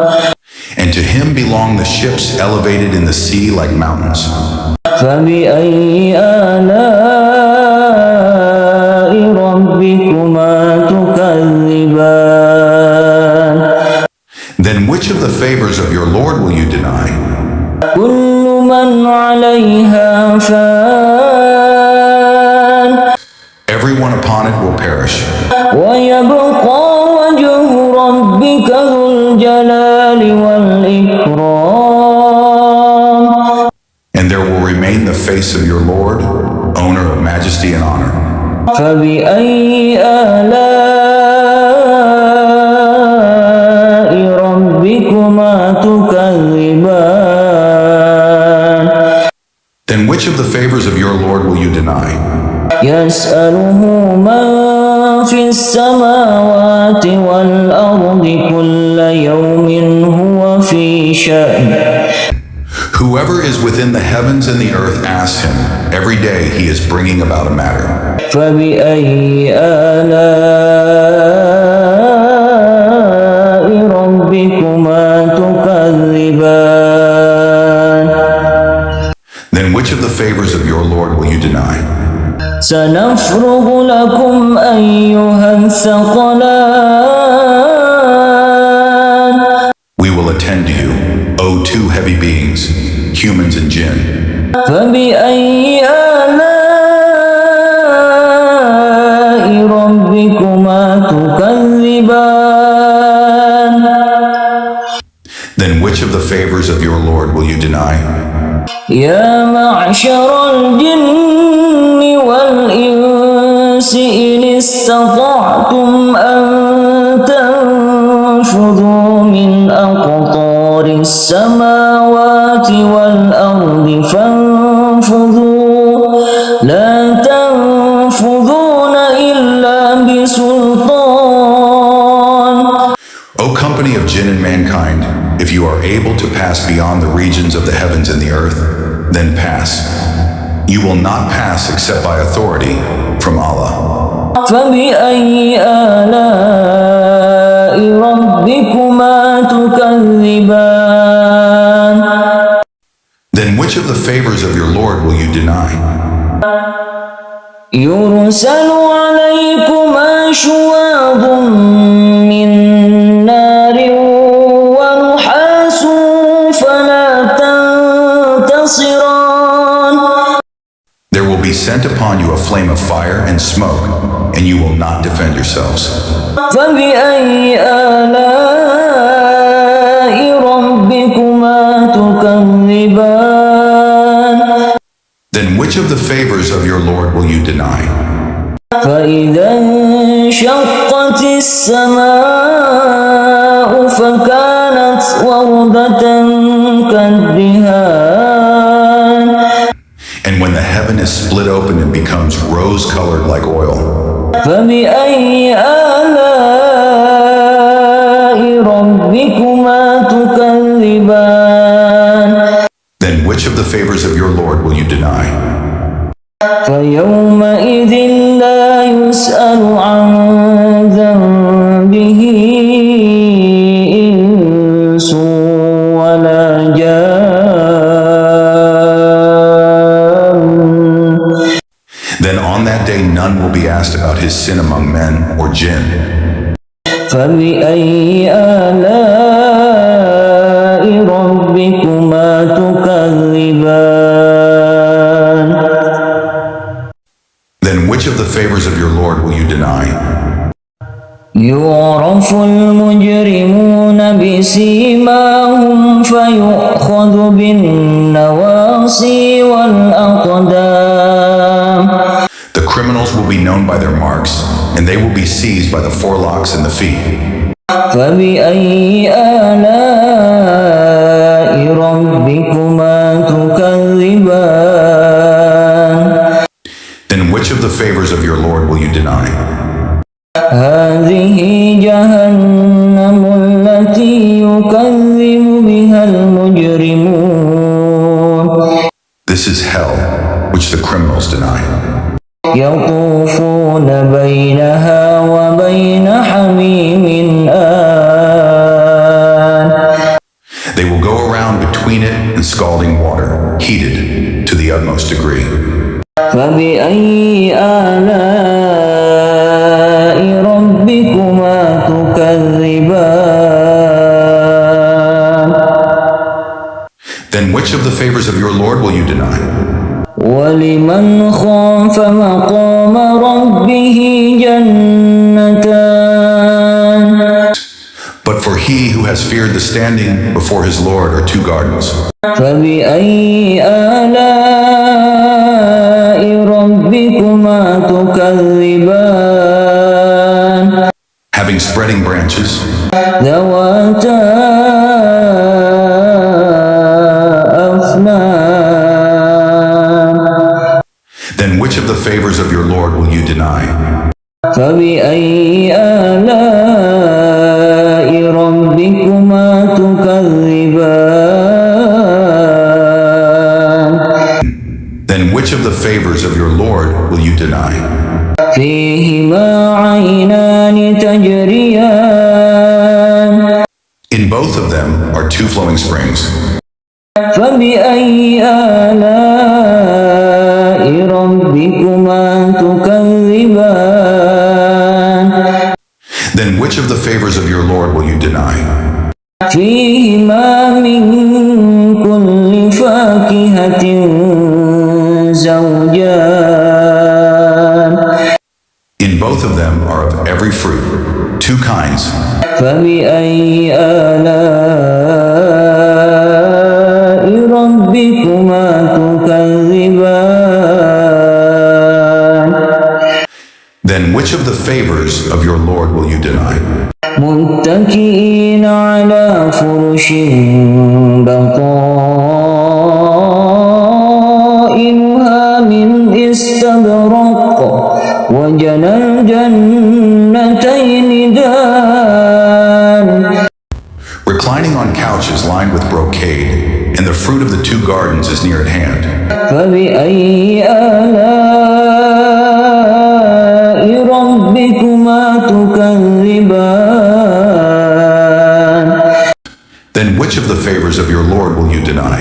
And to him belong the ships elevated in the sea like mountains. فبأي آلاء ربكما تكذبان Then which of the favors of your Lord will you deny? كل من عليها فان Everyone upon it will perish. ويبقى وجه ربك ذو الجلال والإكرام And there will remain the face of your Lord, owner of majesty and honor. فبأي آلاء ربكما تكذبان which of the favors of your Lord will you deny? يسأله من في السماوات والأرض كل يوم هو في شأن. Whoever is within the heavens and the earth asks him. Every day he is bringing about a matter. فبأي آلاء ربكما تكذبان. Then which of the favors of your Lord will you deny? سنفرغ لكم أيها الثقلان. We will attend to you, O two heavy beings, humans and jinn. فبأي آلاء ربكما تكذبان. Then which of the favors of your Lord will you deny? يا معشر الجن والإنس إن استطعتم أن تنفذوا من أقطار السماوات والأرض فانفذوا لا تنفذون إلا بسلطان. O company of jinn and mankind, if you are able to pass beyond the regions of the heavens and the earth, then pass. You will not pass except by authority from Allah. فبأي آلاء ربكما تكذبان. Then which of the favors of your Lord will you deny? يرسل عليكما شواظ من نار ونحاس فلا تنتصران. There will be sent upon you a flame of fire and smoke, and you will not defend yourselves. فبأي آلاء ربكما تكذبان. Then which of the favors of your Lord will you deny? فإذا انشقت السماء فكانت وردة كالدهان. And when the heaven is split open and becomes rose-colored like oil. فبأي آلاء ربكما تكذبان. Then which of the favors of your Lord will you deny? فيومئذ لا يسأل عن ذنبه إنس ولا جان. Then on that day none will be asked about his sin among men or jinn. فبأي آلاء ربكما تكذبان. Then which of the favors of your Lord will you deny? يعرف المجرمون بسيماهم فيؤخذ بالنواصي والأقدام. The criminals will be known by their marks, and they will be seized by the forelocks and the feet. فبأي آلاء ربكما تكذبان. Then which of the favors of your Lord will you deny? هذه جهنم التي يكذب بها المجرمون. This is hell, which the criminals deny. يطوفون بينها وبين حميم آن. They will go around between it and scalding water, heated to the utmost degree. فبأي آلاء ربكما تكذبان. Then which of the favors of your Lord will you deny? ولمن خاف مقام ربه جنتان. But for he who has feared the standing before his Lord are two gardens. فبأي آلاء ربكما تكذبان. Having spreading branches, ذواتا أفنان. favors of your Lord will you deny? فبأي آلاء ربكما تكذبان Then which of the favors of your Lord will you deny? فيهما عينان تجريان In both of them are two flowing springs. فبأي آلاء ربكما تكذبان Then which of the favors of your Lord will you deny? فيهما من كل فاكهة زوجان In both of them are of every fruit, two kinds. فبأي آلاء ربكما تكذبان Then which of the favors of your Lord will you deny? متكئين على فرش بطائنها من استبرق وجنى الجنتين دان Reclining on couches lined with brocade, and the fruit of the two gardens is near at hand. فبأي آلاء ربكما تكذبان Then which of the favors of your Lord will you deny?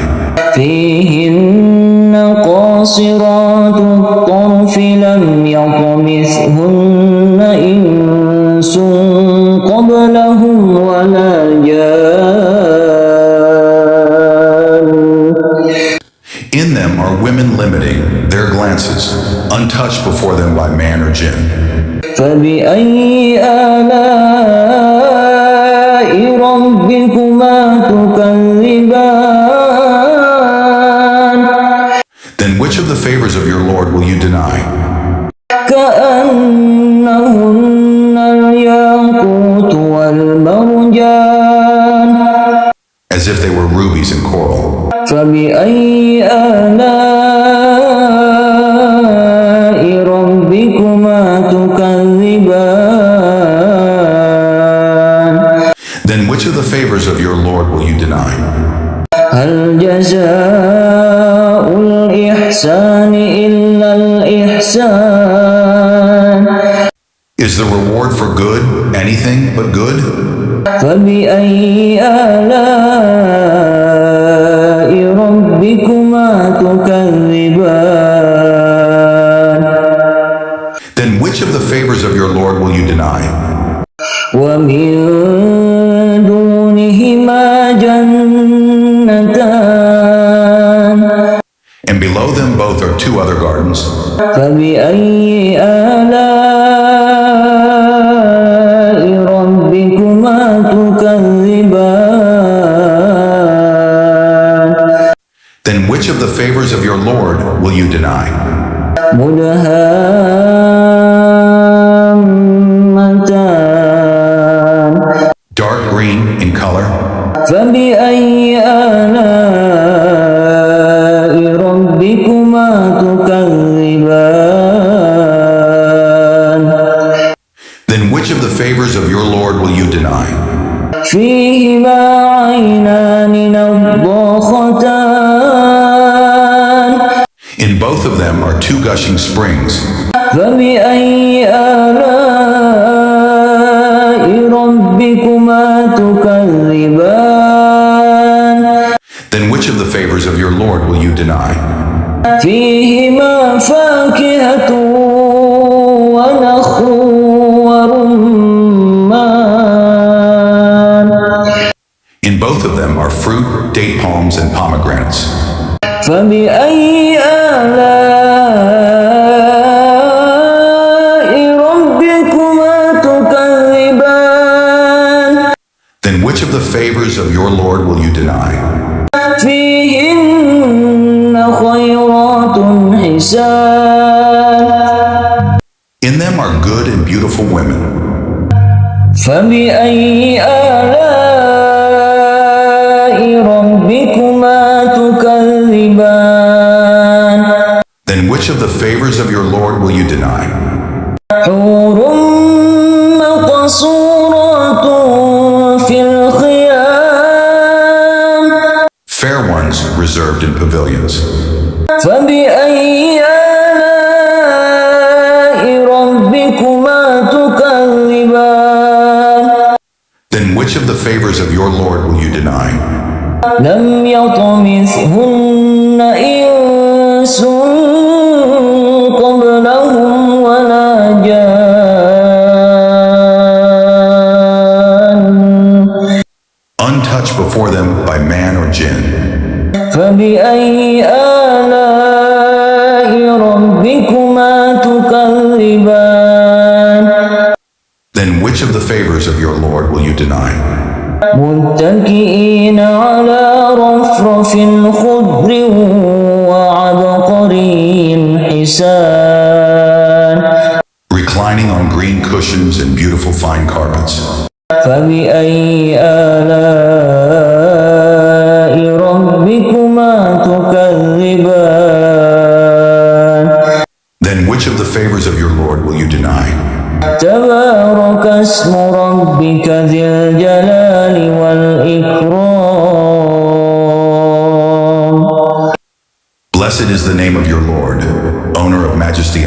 فيهن قاصرات الطرف لم يطمثهن إنس قبلهم ولا جان In them are women limiting their glances, untouched before them by man or jinn. فبأي آلاء ربكما تكذبان Then which of the favors of your Lord will you deny? كأنهن الياقوت والمرجان As if they were rubies and coral. فبأي آلاء ربكما تكذبان Then which of the favors of your Lord will you deny? هل جزاء الإحسان إلا الإحسان Is the reward for good anything but good? فبأي آلاء ربكما تكذبان Then which of the favors of your Lord will you deny? ومن دونهما جنتان And below them both are two other gardens. فبأي آلاء ربكما تكذبان Then which of the favors of your Lord will you deny? مدهامتان Dark green in color. فبأي آلاء ربكما تكذبان Then which of the favors of your Lord will you deny? فيهما عينان نضاختان In both of them are two gushing springs. فبأي آلاء ربكما تكذبان Then which of the favors of your Lord will you deny? فيهما فاكهة ونخل ورمان In both of them are fruit, date palms, and pomegranates. فبأي آلاء ربكما تكذبان Then which of the favors of your Lord will you deny? فيهن خيرات حسان In them are good and beautiful women. فبأي آلاء ربكما تكذبان Then which of the favors of your Lord will you deny? حور مقصورات في الخيام Fair ones reserved in pavilions. فبأي آلاء ربكما تكذبان Then which of the favors of your Lord will you deny? لم يطمثهن إنس قبلهم ولا جان Untouched before them by man or jinn. فبأي آلاء ربكما تكذبان Then which of the favors of your Lord will you deny? متكئين على رفرف خضر وعبقري حسان Reclining on green cushions and beautiful fine carpets. فبأي آلاء ربكما تكذبان Then which of the favors of your Lord will you deny? تبارك اسم ربك ذي الجلال والإكرام Blessed is the name of your Lord, owner of majesty